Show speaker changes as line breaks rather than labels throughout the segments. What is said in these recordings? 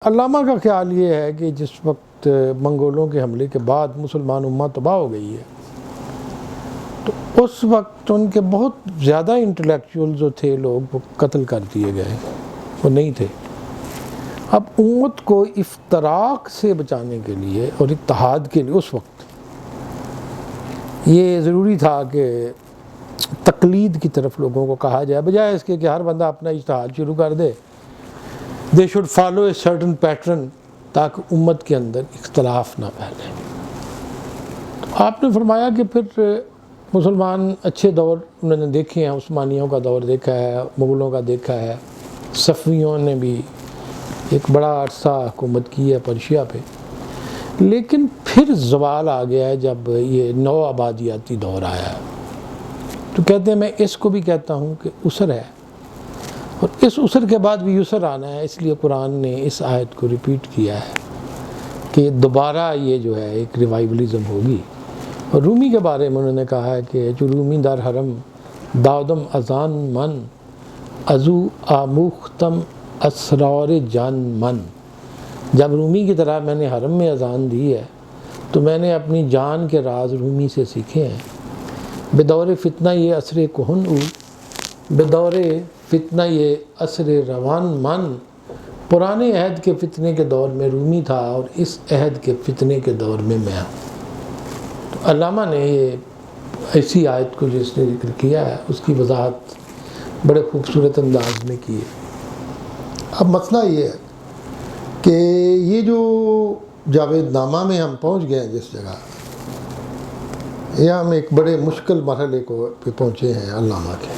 علامہ کا خیال یہ ہے کہ جس وقت منگولوں کے حملے کے بعد مسلمان امت تباہ ہو گئی ہے تو اس وقت ان کے بہت زیادہ انٹلیکچوئل جو تھے لوگ وہ قتل کر دیے گئے، وہ نہیں تھے۔ اب امت کو افتراق سے بچانے کے لیے اور اتحاد کے لیے اس وقت یہ ضروری تھا کہ تقلید کی طرف لوگوں کو کہا جائے، بجائے اس کے کہ ہر بندہ اپنا اجتہاد شروع کر دے۔ They should follow a certain pattern تاکہ امت کے اندر اختلاف نہ پھیلے۔ آپ نے فرمایا کہ پھر مسلمان اچھے دور انہوں نے دیکھے ہیں، عثمانیوں کا دور دیکھا ہے، مغلوں کا دیکھا ہے، صفویوں نے بھی ایک بڑا عرصہ حکومت کی ہے پرشیا پہ، لیکن پھر زوال آ گیا ہے جب یہ نو آبادیاتی دور آیا ہے۔ تو کہتے ہیں، میں اس کو بھی کہتا ہوں کہ اسر ہے، اور اس اسر کے بعد بھی یسر آنا ہے، اس لیے قرآن نے اس آیت کو ریپیٹ کیا ہے کہ دوبارہ یہ جو ہے ایک ریوائولیزم ہوگی۔ اور رومی کے بارے میں انہوں نے کہا ہے کہ جو رومی در حرم دادم ازان من ازو آموختم اسرار جان من، جب رومی کی طرح میں نے حرم میں اذان دی ہے تو میں نے اپنی جان کے راز رومی سے سیکھے ہیں۔ بدور فتنہ یہ عصر کہن او، بدور فتنہ یہ عصر روان من، پرانے عہد کے فتنے کے دور میں رومی تھا اور اس عہد کے فتنے کے دور میں میں ہوں۔ تو علامہ نے یہ ایسی آیت کو جس نے ذکر کیا ہے اس کی وضاحت بڑے خوبصورت انداز میں کی ہے۔ اب مسئلہ یہ ہے کہ یہ جو جاوید نامہ میں ہم پہنچ گئے ہیں جس جگہ، یہ ہم ایک بڑے مشکل مرحلے کو پہ پہنچے ہیں علامہ کے،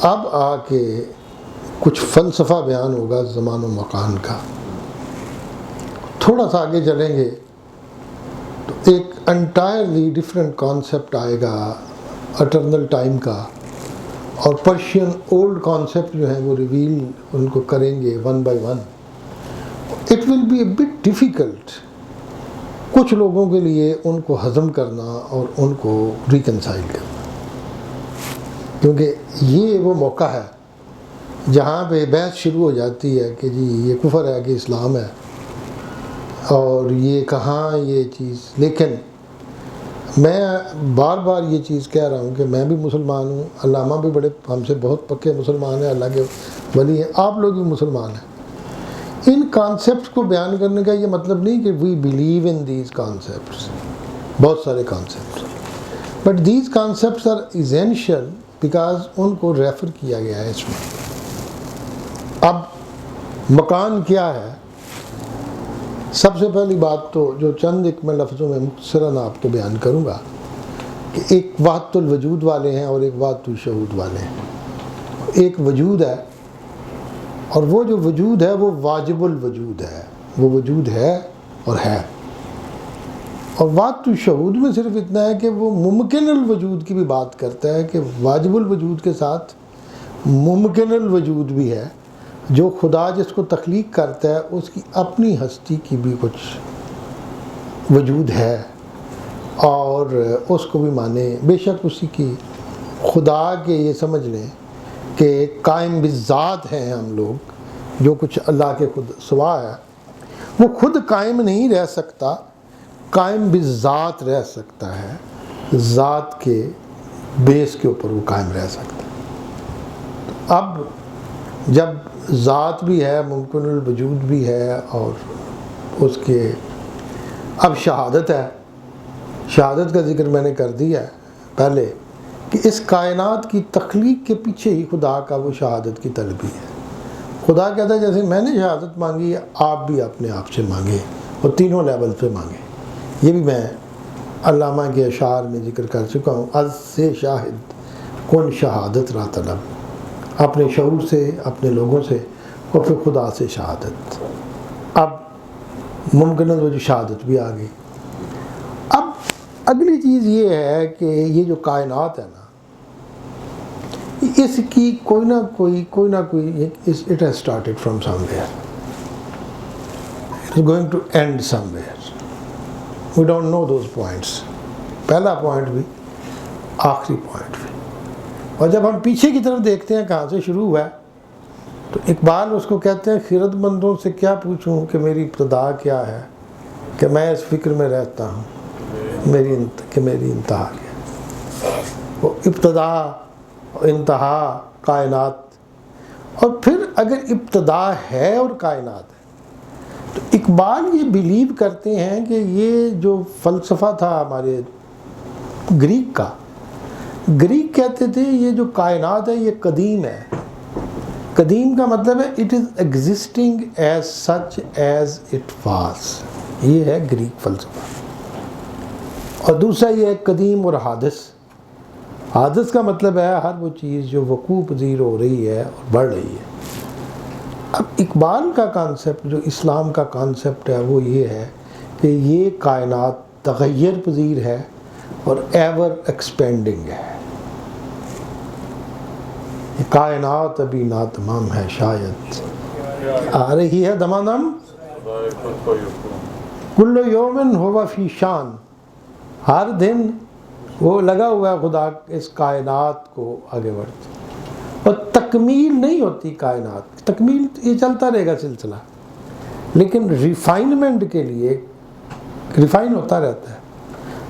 اب آ کے کچھ فلسفہ بیان ہوگا زمان و مکان کا۔ تھوڑا سا آگے چلیں گے تو ایک انٹائرلی ڈیفرنٹ کانسیپٹ آئے گا اٹرنل ٹائم کا، اور پرشین اولڈ کانسیپٹ جو ہیں وہ ریویل ان کو کریں گے one by one. It will be a bit difficult کچھ لوگوں کے لیے ان کو ہضم کرنا اور ان کو ریکنسائل کرنا، کیونکہ یہ وہ موقع ہے جہاں پہ بحث شروع ہو جاتی ہے کہ جی یہ کفر ہے کہ اسلام ہے، اور یہ کہاں یہ چیز۔ لیکن میں بار بار یہ چیز کہہ رہا ہوں کہ میں بھی مسلمان ہوں، علامہ بھی بڑے ہم سے بہت پکے مسلمان ہیں، اللہ کے ولی ہیں، آپ لوگ بھی مسلمان ہیں۔ ان کانسیپٹس کو بیان کرنے کا یہ مطلب نہیں کہ we believe in these concepts, بہت سارے concepts, but these concepts are essential because ان کو ریفر کیا گیا ہے اس میں۔ اب مکان کیا ہے؟ سب سے پہلی بات تو جو چند ایک میں لفظوں میں مختصراً آپ کو بیان کروں گا کہ ایک وحدت الوجود والے ہیں اور ایک وحدت الشہود والے ہیں۔ ایک وجود ہے، اور وہ جو وجود ہے وہ واجب الوجود ہے، وہ وجود ہے اور ہے۔ اور وحدت الشہود میں صرف اتنا ہے کہ وہ ممکن الوجود کی بھی بات کرتا ہے کہ واجب الوجود کے ساتھ ممکن الوجود بھی ہے، جو خدا جس کو تخلیق کرتا ہے اس کی اپنی ہستی کی بھی کچھ وجود ہے، اور اس کو بھی مانے۔ بے شک اسی کی خدا کے یہ سمجھ لیں کہ قائم بالذات ہیں ہم لوگ، جو کچھ اللہ کے خود سوا ہے وہ خود قائم نہیں رہ سکتا، قائم بالذات رہ سکتا ہے، ذات کے بیس کے اوپر وہ قائم رہ سکتا ہے۔ اب جب ذات بھی ہے، ممکن الوجود بھی ہے، اور اس کے اب شہادت ہے۔ شہادت کا ذکر میں نے کر دیا ہے پہلے کہ اس کائنات کی تخلیق کے پیچھے ہی خدا کا وہ شہادت کی طلبی ہے۔ خدا کہتا ہے جیسے میں نے شہادت مانگی ہے آپ بھی اپنے آپ سے مانگے، اور تینوں لیول پہ مانگے۔ یہ بھی میں علامہ کے اشعار میں ذکر کر چکا ہوں، از سے شاہد کن شہادت را طلب، اپنے شعور سے، اپنے لوگوں سے، اور پھر خدا سے شہادت۔ اب ممکن ہے جو شہادت بھی آ گئی۔ اب اگلی چیز یہ ہے کہ یہ جو کائنات ہے نا، اس کی کوئی نہ کوئی it has started from somewhere, it is going to end somewhere, we don't know those points, پہلا پوائنٹ بھی آخری پوائنٹ بھی۔ اور جب ہم پیچھے کی طرف دیکھتے ہیں کہاں سے شروع ہوا ہے تو اقبال اس کو کہتے ہیں خرد مندوں سے کیا پوچھوں کہ میری ابتدا کیا ہے، کہ میں اس فکر میں رہتا ہوں میری انتہا کیا. وہ ابتدا انتہا کائنات. اور پھر اگر ابتدا ہے اور کائنات ہے تو اقبال یہ بیلیو کرتے ہیں کہ یہ جو فلسفہ تھا ہمارے گریک کا، گریک کہتے تھے یہ جو کائنات ہے یہ قدیم ہے. قدیم کا مطلب ہے it is existing as such as it was. یہ ہے گریک فلسفہ. اور دوسرا یہ ہے قدیم اور حادث. حادث کا مطلب ہے ہر وہ چیز جو وقوع پذیر ہو رہی ہے اور بڑھ رہی ہے. اب اقبال کا کانسیپٹ جو اسلام کا کانسیپٹ ہے وہ یہ ہے کہ یہ کائنات تغیر پذیر ہے اور ایور ایکسپینڈنگ ہے. کائنات ابھی ناتمام ہے شاید آ رہی ہے دمادم. کل یومن ہوا فی شان. ہر دن وہ لگا ہوا ہے خدا اس کائنات کو آگے بڑھتے. اور تکمیل نہیں ہوتی کائنات، تکمیل یہ چلتا رہے گا سلسلہ، لیکن ریفائنمنٹ کے لیے ریفائن ہوتا رہتا ہے.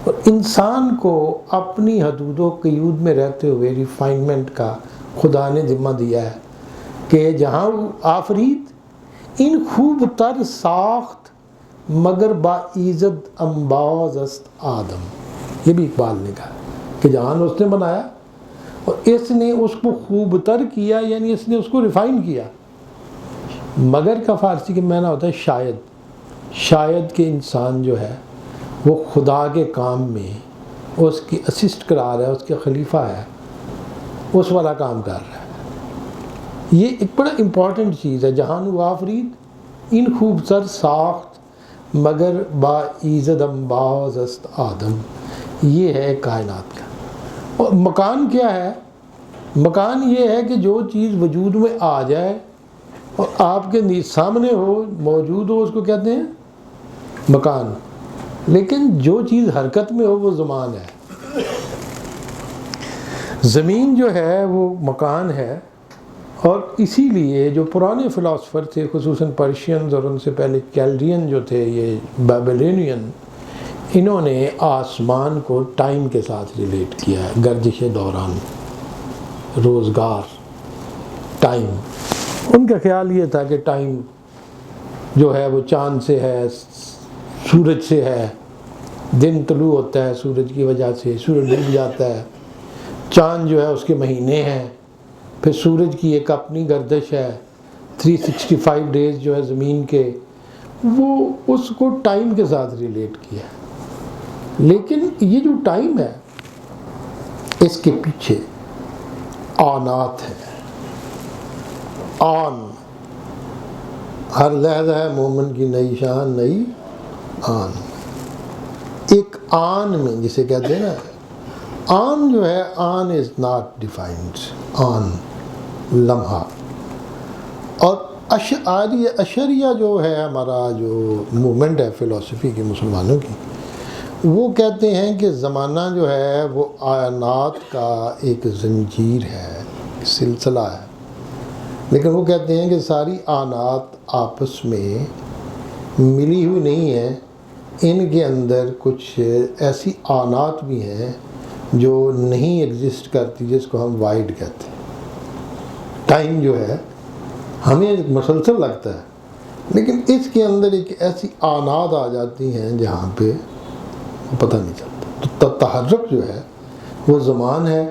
اور انسان کو اپنی حدود و قیود میں رہتے ہوئے ریفائنمنٹ کا خدا نے ذمہ دیا ہے کہ جہاں آفرید ان خوب تر ساخت مگر با ایزد انباز است آدم. یہ بھی اقبال نے کہا کہ جہان اس نے بنایا اور اس نے اس کو خوب تر کیا، یعنی اس نے اس کو ریفائن کیا. مگر کا فارسی کے معنی ہوتا ہے شاید. شاید کہ انسان جو ہے وہ خدا کے کام میں اس کی اسسٹ کرا رہا ہے، اس کے خلیفہ ہے، اس والا کام کر رہا ہے. یہ ایک بڑا امپورٹنٹ چیز ہے. جہان و آفرید ان خوب تر ساخت مگر با ایزد انباز است آدم. یہ ہے کائنات کا. اور مکان کیا ہے؟ مکان یہ ہے کہ جو چیز وجود میں آ جائے اور آپ کے سامنے ہو، موجود ہو، اس کو کہتے ہیں مکان. لیکن جو چیز حرکت میں ہو وہ زمان ہے. زمین جو ہے وہ مکان ہے. اور اسی لیے جو پرانے فلاسفر تھے، خصوصاً پرشینز اور ان سے پہلے کیلڈین جو تھے، یہ بیبلینین، انہوں نے آسمان کو ٹائم کے ساتھ ریلیٹ کیا ہے. گردش دوران، روزگار، ٹائم. ان کا خیال یہ تھا کہ ٹائم جو ہے وہ چاند سے ہے، سورج سے ہے. دن طلوع ہوتا ہے سورج کی وجہ سے، سورج ڈوب جاتا ہے. چاند جو ہے اس کے مہینے ہیں، پھر سورج کی ایک اپنی گردش ہے. 365 ڈیز جو ہے زمین کے، وہ اس کو ٹائم کے ساتھ ریلیٹ کیا. لیکن یہ جو ٹائم ہے اس کے پیچھے آنات ہے. آن، ہر لحظہ ہے مومن کی نئی شان نئی آن. ایک آن میں جسے کہتے ہیں نا، آن جو ہے، آن از ناٹ ڈیفائنڈ. آن لمحہ. اور اشریہ جو ہے ہمارا جو موومنٹ ہے فلسفی کی مسلمانوں کی، وہ کہتے ہیں کہ زمانہ جو ہے وہ آنات کا ایک زنجیر ہے، سلسلہ ہے. لیکن وہ کہتے ہیں کہ ساری آنات آپس میں ملی ہوئی نہیں ہیں. ان کے اندر کچھ ایسی آنات بھی ہیں جو نہیں ایگزسٹ کرتی، جس کو ہم وائڈ کہتے ہیں. ٹائم جو ہے ہمیں مسلسل لگتا ہے، لیکن اس کے اندر ایک ایسی آنات آ جاتی ہیں جہاں پہ پتہ نہیں چلتا. تو تحرک جو ہے وہ زمان ہے،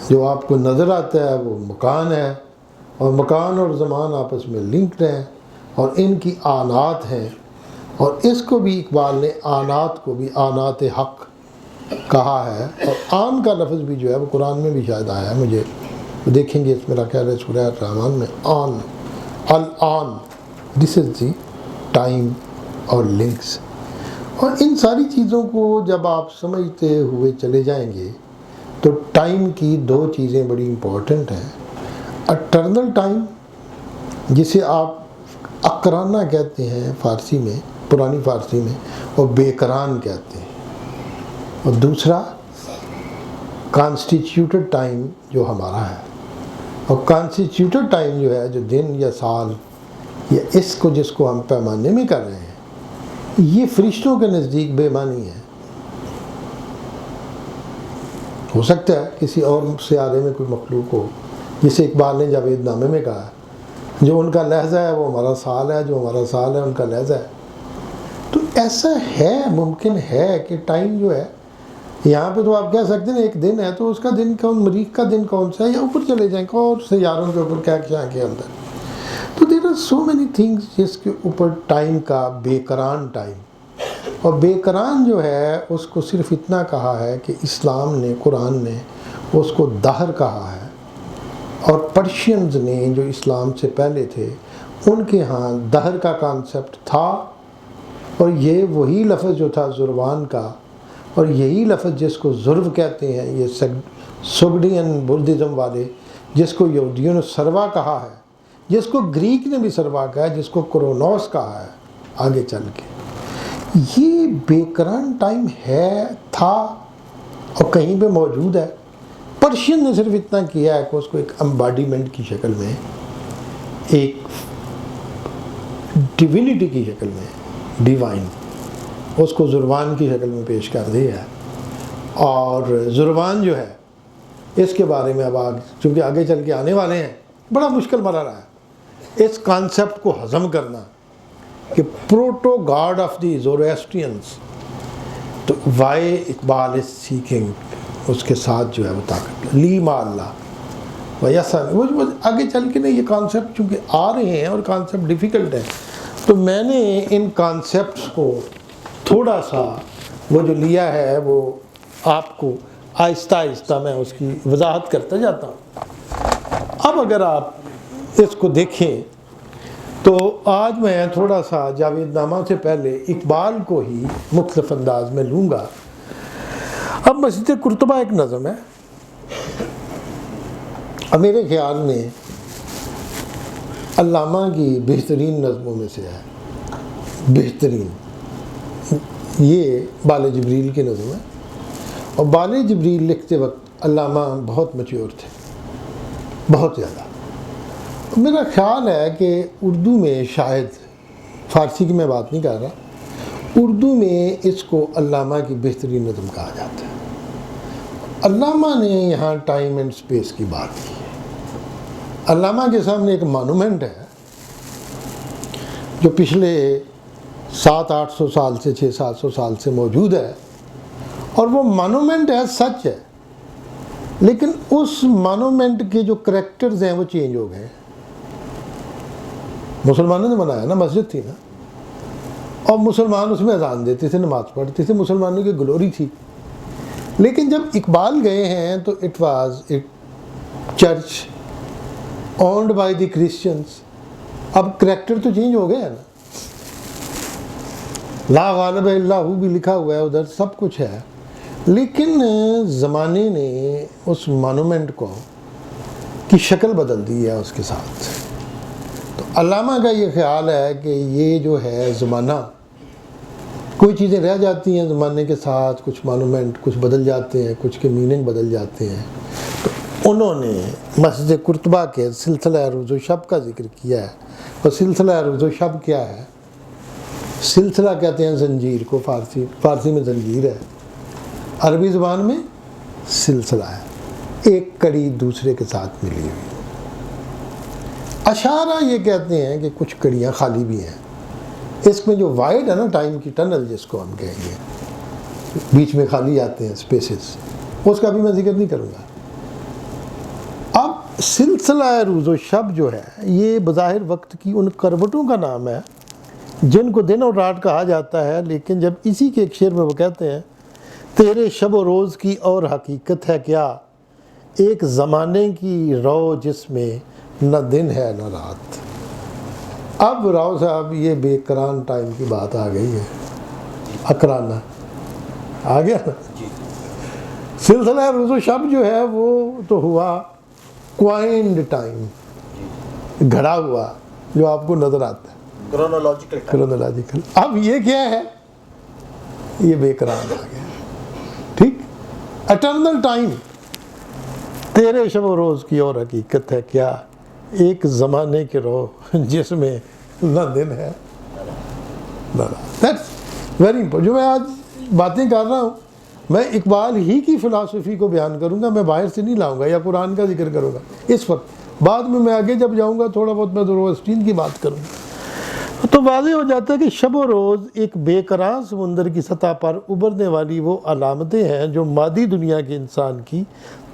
جو آپ کو نظر آتا ہے وہ مکان ہے. اور مکان اور زمان آپس میں لنکڈ ہیں اور ان کی آنات ہیں. اور اس کو بھی اقبال نے آنات کو بھی آنات حق کہا ہے. اور آن کا لفظ بھی جو ہے وہ قرآن میں بھی شاید آیا ہے، مجھے دیکھیں گے اس میرا خیال ہے سورہ الرحمن میں. آن، الآن، دس از دی ٹائم اور لنکس. اور ان ساری چیزوں کو جب آپ سمجھتے ہوئے چلے جائیں گے تو ٹائم کی دو چیزیں بڑی امپورٹنٹ ہیں. اٹرنل ٹائم، جسے آپ اقرانہ کہتے ہیں فارسی میں، پرانی فارسی میں، اور بے قران کہتے ہیں. اور دوسرا کانسٹیٹیوٹڈ ٹائم جو ہمارا ہے. اور کانسٹیٹیوٹڈ ٹائم جو ہے، جو دن یا سال یا اس کو جس کو ہم پیمانے میں کر رہے ہیں، یہ فرشتوں کے نزدیک بے معنی ہے۔ ہو سکتا ہے کسی اور سیارے میں کوئی مخلوق ہو، جسے اقبال نے جاوید نامے میں کہا ہے، جو ان کا لہجہ ہے وہ ہمارا سال ہے، جو ہمارا سال ہے ان کا لہجہ ہے۔ تو ایسا ہے، ممکن ہے کہ ٹائم جو ہے یہاں پہ تو آپ کہہ سکتے ہیں ایک دن ہے، تو اس کا دن کون، مریخ کا دن کون سا ہے، یا اوپر چلے جائیں اور سیاروں کے اوپر کیا کے اندر۔ تو there are so many things جس کے اوپر ٹائم کا بے کران ٹائم، اور بے کران جو ہے اس کو صرف اتنا کہا ہے کہ اسلام نے، قرآن نے اس کو دہر کہا ہے، اور پرشینز نے جو اسلام سے پہلے تھے ان کے ہاں دہر کا کانسیپٹ تھا، اور یہ وہی لفظ جو تھا زروان کا، اور یہی لفظ جس کو ضرب کہتے ہیں یہ سوگڈین بدھزم والے، جس کو یہودیوں نے سروا کہا ہے، جس کو گریک نے بھی سروا کہا ہے، جس کو کرونوس کہا ہے آگے چل کے، یہ بے کران ٹائم ہے، تھا، اور کہیں پہ موجود ہے۔ پرشین نے صرف اتنا کیا ہے کہ اس کو ایک امباڈیمنٹ کی شکل میں، ایک ڈیوینٹی کی شکل میں، ڈیوائن، اس کو زروان کی شکل میں پیش کر دیا ہے۔ اور زروان جو ہے اس کے بارے میں اب چونکہ آگے چل کے آنے والے ہیں، بڑا مشکل مرحلہ ہے اس کانسیپٹ کو ہضم کرنا کہ پروٹو گاڈ آف دی زوروسٹرینز، تو وائی اقبال از سیکنگ، اس کے ساتھ جو ہے وہ طاقت لی ما اللہ ویسا، وہ آگے چل کے نا یہ کانسیپٹ چونکہ آ رہے ہیں اور کانسیپٹ ڈیفیکلٹ ہے، تو میں نے ان کانسیپٹس کو تھوڑا سا وہ جو لیا ہے وہ آپ کو آہستہ آہستہ میں اس کی وضاحت کرتا جاتا ہوں۔ اب اگر آپ اس کو دیکھیں تو آج میں تھوڑا سا جاوید نامہ سے پہلے اقبال کو ہی مختلف انداز میں لوں گا۔ اب مسجد قرطبہ ایک نظم ہے، اب میرے خیال میں علامہ کی بہترین نظموں میں سے ہے، بہترین، یہ بال جبریل کی نظم ہے، اور بال جبریل لکھتے وقت علامہ بہت میچور تھے، بہت زیادہ۔ میرا خیال ہے کہ اردو میں شاید، فارسی کی میں بات نہیں کر رہا، اردو میں اس کو علامہ کی بہترین نظم کہا جاتا ہے۔ علامہ نے یہاں ٹائم اینڈ سپیس کی بات کی ہے۔ علامہ کے سامنے ایک مانومنٹ ہے جو پچھلے 700-800 سال سے 600-700 سال سے موجود ہے، اور وہ مانومنٹ ہے، سچ ہے، لیکن اس مانومنٹ کے جو کریکٹرز ہیں وہ چینج ہو گئے۔ مسلمانوں نے بنایا نا، مسجد تھی نا، اور مسلمان اس میں اذان دیتے تھے، نماز پڑھتے تھے، مسلمانوں کی گلوری تھی۔ لیکن جب اقبال گئے ہیں تو it was a church owned by the Christians. اب کریکٹر تو چینج ہو گئے ہیں نا، لا غالب الا ہو بھی لکھا ہوا ہے ادھر، سب کچھ ہے، لیکن زمانے نے اس مانومنٹ کو کی شکل بدل دی ہے اس کے ساتھ۔ تو علامہ کا یہ خیال ہے کہ یہ جو ہے زمانہ، کوئی چیزیں رہ جاتی ہیں زمانے کے ساتھ، کچھ مانومنٹ کچھ بدل جاتے ہیں، کچھ کے میننگ بدل جاتے ہیں۔ تو انہوں نے مسجد قرطبہ کے سلسلہ روز و شب کا ذکر کیا ہے، اور سلسلہ روز و شب کیا ہے؟ سلسلہ کہتے ہیں زنجیر کو، فارسی میں زنجیر ہے، عربی زبان میں سلسلہ ہے، ایک کڑی دوسرے کے ساتھ ملی ہوئی۔ اشارہ یہ کہتے ہیں کہ کچھ کڑیاں خالی بھی ہیں، اس میں جو وائڈ ہے نا، ٹائم کی ٹنل جس کو ہم کہیں گے، بیچ میں خالی آتے ہیں سپیسز، اس کا بھی میں ذکر نہیں کروں گا۔ اب سلسلہ روز و شب جو ہے یہ بظاہر وقت کی ان کروٹوں کا نام ہے جن کو دن اور رات کہا جاتا ہے، لیکن جب اسی کے ایک شعر میں وہ کہتے ہیں، تیرے شب و روز کی اور حقیقت ہے کیا، ایک زمانے کی رو جس میں نہ دن ہے نہ رات۔ اب راؤ صاحب یہ بے کران ٹائم کی بات آ گئی ہے، اکرانہ آ گیا نا۔ سلسلہ روز و شب جو ہے وہ تو ہوا کوائنڈ ٹائم، گھڑا ہوا جو آپ کو نظر آتا ہے، کرونالوجیکل۔ اب یہ کیا ہے؟ یہ بے کران آ گیا، ٹھیک۔ اٹرنل ٹائم، تیرے شب و روز کی اور حقیقت ہے کیا، ایک زمانے کے رو جس میں نہ دن ہے نہ رات. That's very important. جو میں آج باتیں کر رہا ہوں میں اقبال ہی کی فلاسفی کو بیان کروں گا، میں باہر سے نہیں لاؤں گا یا قرآن کا ذکر کروں گا اس وقت. بعد میں آگے جب جاؤں گا تھوڑا بہت میں زوروسٹین کی بات کروں گا. تو واضح ہو جاتا ہے کہ شب و روز ایک بے قرار سمندر کی سطح پر ابھرنے والی وہ علامتیں ہیں جو مادی دنیا کے انسان کی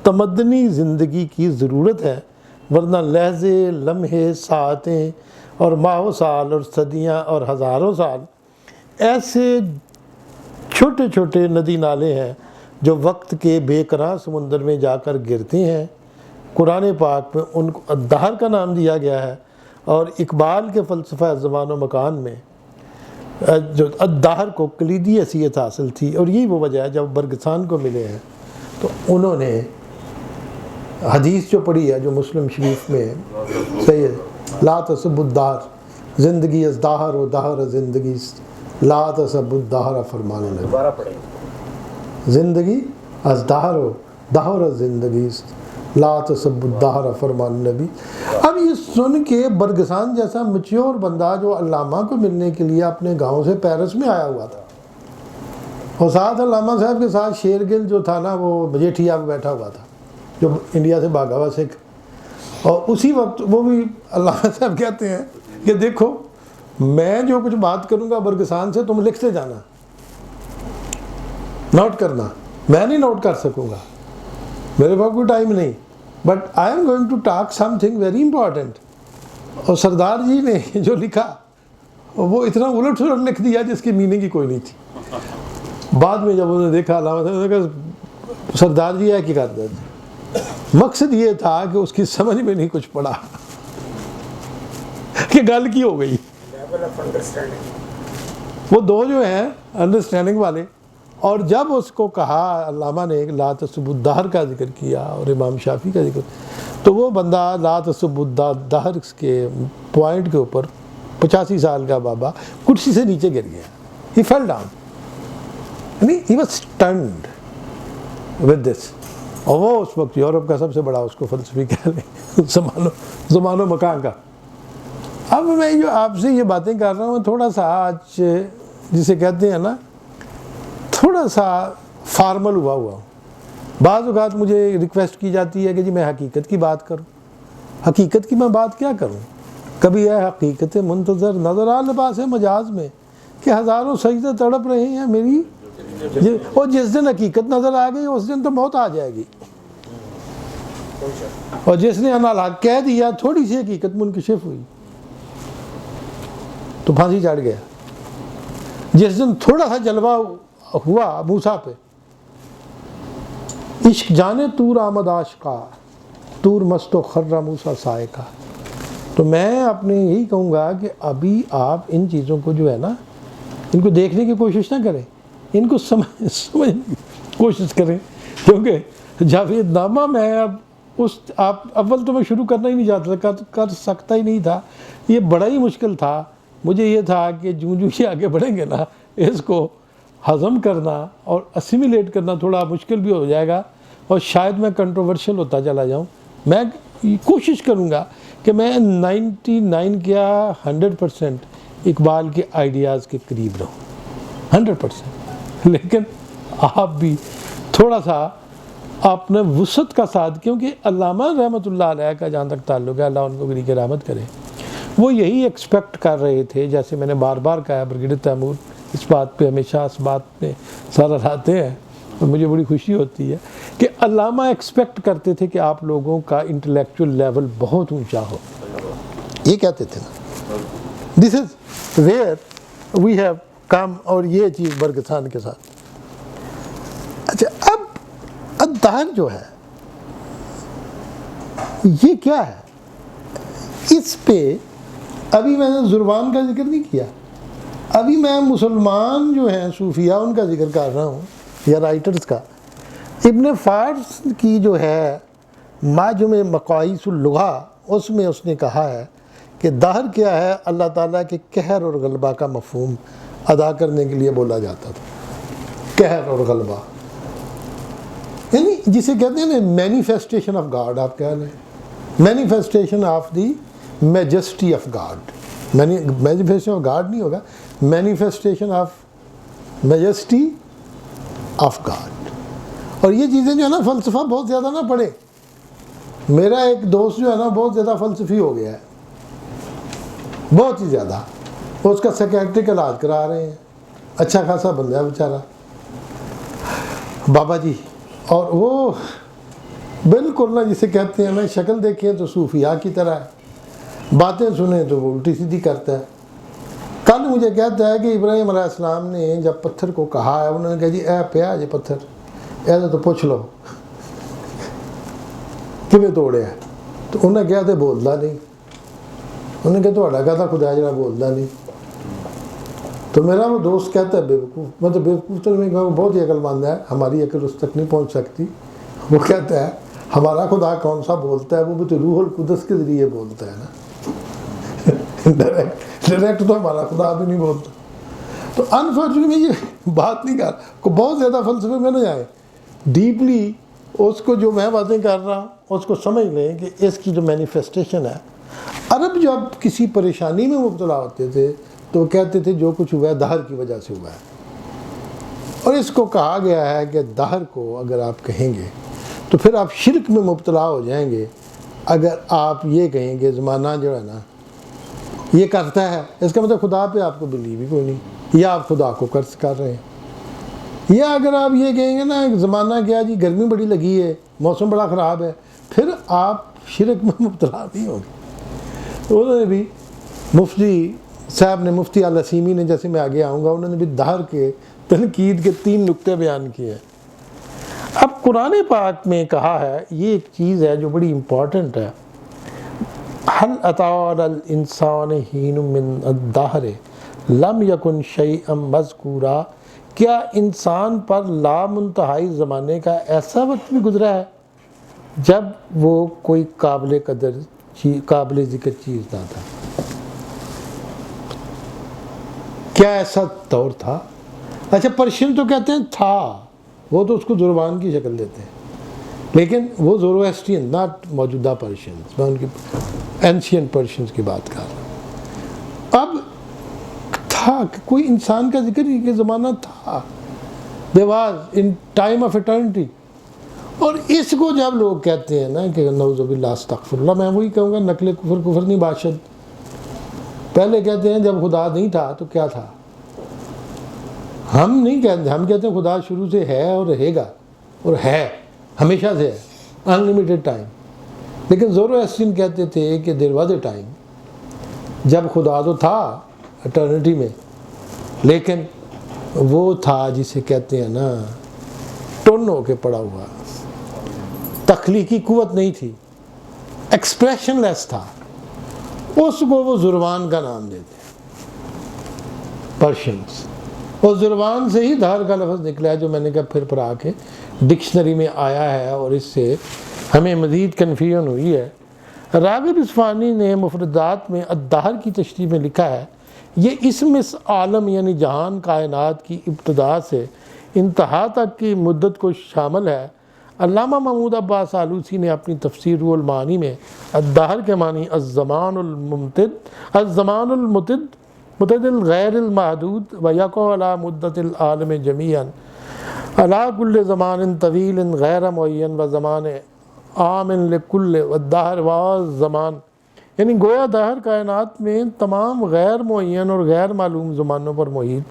تمدنی زندگی کی ضرورت ہے، ورنہ لحظے، لمحے، ساعتیں اور ماہ و سال اور صدیاں اور ہزاروں سال ایسے چھوٹے چھوٹے ندی نالے ہیں جو وقت کے بے قرار سمندر میں جا کر گرتے ہیں. قرآن پاک میں ان کو الدہر کا نام دیا گیا ہے، اور اقبال کے فلسفہ زمان و مکان میں جو الدہر کو کلیدی حیثیت حاصل تھی. اور یہی وہ وجہ ہے جب برگسان کو ملے ہیں تو انہوں نے حدیث جو پڑھی ہے جو مسلم شریف میں صحیح ہے، لا تسب الدہر، زندگی از دہر و دہر زندگی است، لا تسب الدہر فرمان نبی.
دوبارہ پڑھیں.
زندگی از دہر و دہر زندگی است، لا تسب الدہر فرمان نبی. اب یہ سن کے برگسان جیسا میچور بندہ جو علامہ کو ملنے کے لیے اپنے گاؤں سے پیرس میں آیا ہوا تھا، اور ساتھ علامہ صاحب کے ساتھ شیرگل جو تھا نا وہ مجیٹھیا پہ بیٹھا ہوا تھا جو انڈیا سے بھاگا ہوا سکھ، اور اسی وقت وہ بھی علامہ صاحب کہتے ہیں کہ دیکھو میں جو کچھ بات کروں گا برگسان سے تم لکھتے جانا، نوٹ کرنا، میں نہیں نوٹ کر سکوں گا، میرے پاس کوئی ٹائم نہیں، but I am going to talk something very important. اور سردار جی نے جو لکھا وہ اتنا الٹ سلٹ لکھ دیا جس کی میننگ ہی کوئی نہیں تھی. بعد میں جب انہوں نے دیکھا علامہ صاحب نے کہا سردار جی ہے کیا کرتے تھے، مقصد یہ تھا کہ اس کی سمجھ میں نہیں کچھ پڑا کہ گل کی ہو گئی. وہ دو جو ہیں انڈرسٹینڈنگ والے، اور جب اس کو کہا علامہ نے لا تسب الدہر کا ذکر کیا اور امام شافعی کا ذکر، تو وہ بندہ لا تسب الدہر کے پوائنٹ کے اوپر 85 سال کا بابا کرسی سے نیچے گر گیا. He fell down. He was stunned with this. اور وہ اس وقت یورپ کا سب سے بڑا اس کو فلسفی کہہ لیں زمان و مکان کا. اب میں جو آپ سے یہ باتیں کر رہا ہوں تھوڑا سا آج جسے کہتے ہیں نا تھوڑا سا فارمل ہوا ہوں. بعض اوقات مجھے ریکویسٹ کی جاتی ہے کہ جی میں حقیقت کی بات کروں. حقیقت کی میں بات کیا کروں؟ کبھی ہے حقیقت منتظر نظر آ لباس مجاز میں کہ ہزاروں سجدے تڑپ رہے ہیں میری، اور جس دن حقیقت نظر آ گئی اس دن تو موت آ جائے گی. اور جس نے انالحق کہہ دیا تھوڑی سی حقیقت منکشف ہوئی تو پھانسی چڑھ گیا. جس دن تھوڑا سا جلوہ ہوا موسیٰ پہ، عشق جانے تور آمد عاشقا، تور مست و خر موسیٰ سائقہ. تو میں اپنے یہی کہوں گا کہ ابھی آپ ان چیزوں کو جو ہے نا ان کو دیکھنے کی کوشش نہ کریں، ان کو سمجھنے کی کوشش کریں، کیونکہ جاوید نامہ میں اب آپ اول تو میں شروع کرنا ہی نہیں چاہتا، کر سکتا ہی نہیں تھا، یہ بڑا ہی مشکل تھا. مجھے یہ تھا کہ جو یہ آگے بڑھیں گے نا اس کو ہضم کرنا اور اسیمیلیٹ کرنا تھوڑا مشکل بھی ہو جائے گا، اور شاید میں کنٹروورشل ہوتا چلا جاؤں. میں کوشش کروں گا کہ میں 99 کیا 100% اقبال کے آئیڈیاز کے قریب رہوں، 100%. لیکن آپ بھی تھوڑا سا اپنے وسعت کا ساتھ، کیونکہ علامہ رحمۃ اللہ علیہ کا جہاں تک تعلق ہے، اللہ ان کو گری کے رحمت کرے، وہ یہی ایکسپیکٹ کر رہے تھے. جیسے میں نے بار بار کہا بریگیڈیئر تیمور اس بات پہ ہمیشہ اس بات پہ سارا لاتے ہیں، اور مجھے بڑی خوشی ہوتی ہے کہ علامہ ایکسپیکٹ کرتے تھے کہ آپ لوگوں کا انٹلیکچول لیول بہت اونچا ہو. یہ کہتے تھے نا، دس is where we have come. اور یہ چیز برگسان کے ساتھ. اچھا اب الدہر جو ہے یہ کیا ہے؟ اس پہ ابھی میں نے زربان کا ذکر نہیں کیا، ابھی میں مسلمان جو ہیں صوفیہ ان کا ذکر کر رہا ہوں یا رائٹرز کا. ابن فارس کی جو ہے ماجم مقاییس اللغہ، اس میں اس نے کہا ہے کہ دہر کیا ہے؟ اللہ تعالیٰ کے قہر اور غلبہ کا مفہوم ادا کرنے کے لیے بولا جاتا تھا. قہر اور غلبہ، یعنی جسے کہتے ہیں نا مینیفیسٹیشن آف گاڈ، آپ کہہ لیں manifestation of the majesty of God, manifestation of God نہیں ہوگا، manifestation of majesty of God. اور یہ چیزیں جو ہے نا فلسفہ بہت زیادہ نہ پڑھے. میرا ایک دوست جو ہے نا بہت زیادہ فلسفی ہو گیا ہے، بہت ہی زیادہ. اس کا سیکیٹرک علاج کرا رہے ہیں، اچھا خاصا بندہ ہے بیچارہ بابا جی. اور وہ بالکل نا جسے کہتے ہیں نا شکل دیکھیں تو صوفیاء کی طرح ہے، باتیں سنیں تو وہ الٹی سیدھی کرتا ہے. کل مجھے کہتا ہے کہ ابراہیم علیہ السلام نے جب پتھر کو کہا ہے، انہوں نے کہا جی اے پیا یہ پتھر ایسے تو پوچھ لو کیویں توڑیا. تو انہیں کہا تھے بولتا نہیں، انہیں کہا تو کہا تھا خدا جڑا بولتا نہیں. تو میرا وہ دوست کہتا ہے بیوقوف، مطلب بیوقوف تو میں کہا بہت ہی عقل مند ہے، ہماری عقل اس تک نہیں پہنچ سکتی. وہ کہتا ہے ہمارا خدا کون سا بولتا ہے، وہ بھی تو روح القدس کے ذریعے بولتا ہے نا. ڈائریکٹ تو ہمارا خدا بھی نہیں بولتا. تو انفارچونیٹلی یہ بات نہیں کر، بہت زیادہ فلسفے میں نہ جائیں، ڈیپلی اس کو جو میں باتیں کر رہا ہوں اس کو سمجھ لیں کہ اس کی جو مینیفیسٹیشن ہے. عرب جب کسی پریشانی میں مبتلا ہوتے تھے تو وہ کہتے تھے جو کچھ ہوا ہے دہر کی وجہ سے ہوا ہے. اور اس کو کہا گیا ہے کہ دہر کو اگر آپ کہیں گے تو پھر آپ شرک میں مبتلا ہو جائیں گے. اگر آپ یہ کہیں گے زمانہ جو ہے نا یہ کرتا ہے، اس کا مطلب خدا پہ آپ کو بلیو ہی کوئی نہیں، یا آپ خدا کو قرض کر رہے ہیں. یا اگر آپ یہ کہیں گے نا زمانہ کیا جی گرمی بڑی لگی ہے، موسم بڑا خراب ہے، پھر آپ شرک میں مبتلا نہیں ہوں گے. انہوں نے بھی مفتی صاحب نے، مفتی الاسیمی نے، جیسے میں آگے آؤں گا، انہوں نے بھی دہر کے تنقید کے 3 نقطے بیان کیے ہیں. اب قرآن پاک میں کہا ہے، یہ ایک چیز ہے جو بڑی امپورٹنٹ ہے، هل اتى على الانسان حين من الدهر لم يكن شيئا مذکورا. کیا انسان پر لامنتہائی زمانے کا ایسا وقت بھی گزرا ہے جب وہ کوئی قابل قدر قابل ذکر چیز نہ تھا؟ کیا ایسا دور تھا؟ اچھا پرشین تو کہتے ہیں تھا، وہ تو اس کو زروان کی شکل دیتے ہیں، لیکن وہ زوروسٹرین ناٹ موجودہ پرشینز، میں ان کی اینشینٹ پرشینز کی بات کر رہا ہوں. اب تھا کہ کوئی انسان کا ذکر ہی کہ زمانہ تھا، there was in time of eternity. اور اس کو جب لوگ کہتے ہیں نا کہ نعوذ باللہ استغفر اللہ، میں وہی کہوں گا نقل کفر نہیں باشد. پہلے کہتے ہیں جب خدا نہیں تھا تو کیا تھا. ہم نہیں کہتے، ہم کہتے ہیں خدا شروع سے ہے اور رہے گا، اور ہے ہمیشہ سے ہے، انلمیٹڈ ٹائم. لیکن زوروسٹرین کہتے تھے کہ دیر واز اے ٹائم جب خدا تو تھا اٹرنیٹی میں، لیکن وہ تھا جسے کہتے ہیں نا ٹن ہو کے پڑا ہوا، تخلیقی قوت نہیں تھی، ایکسپریشن لیس تھا. اس کو وہ زروان کا نام دیتے ہیں، پرشینز. اور زروان سے ہی دہر کا لفظ نکلا ہے، جو میں نے کہا پھر پر آ کے ڈکشنری میں آیا ہے، اور اس سے ہمیں مزید کنفیوژن ہوئی ہے. راغب اصفہانی نے مفردات میں الدہر کی تشریح میں لکھا ہے، یہ اسم اس عالم یعنی جہان کائنات کی ابتدا سے انتہا تک کی مدت کو شامل ہے. علامہ محمود عباس آلوسی نے اپنی تفسیر روح المعانی میں الدہر کے معنی الزمان الممتد متدل غیر المحدود و یقع علی مدت العالم جمیعا علی کل زمان طویل غیر معین و زمان عام لکل والدہر والزمان، یعنی گویا دہر کائنات میں تمام غیر معین اور غیر معلوم زمانوں پر محیط.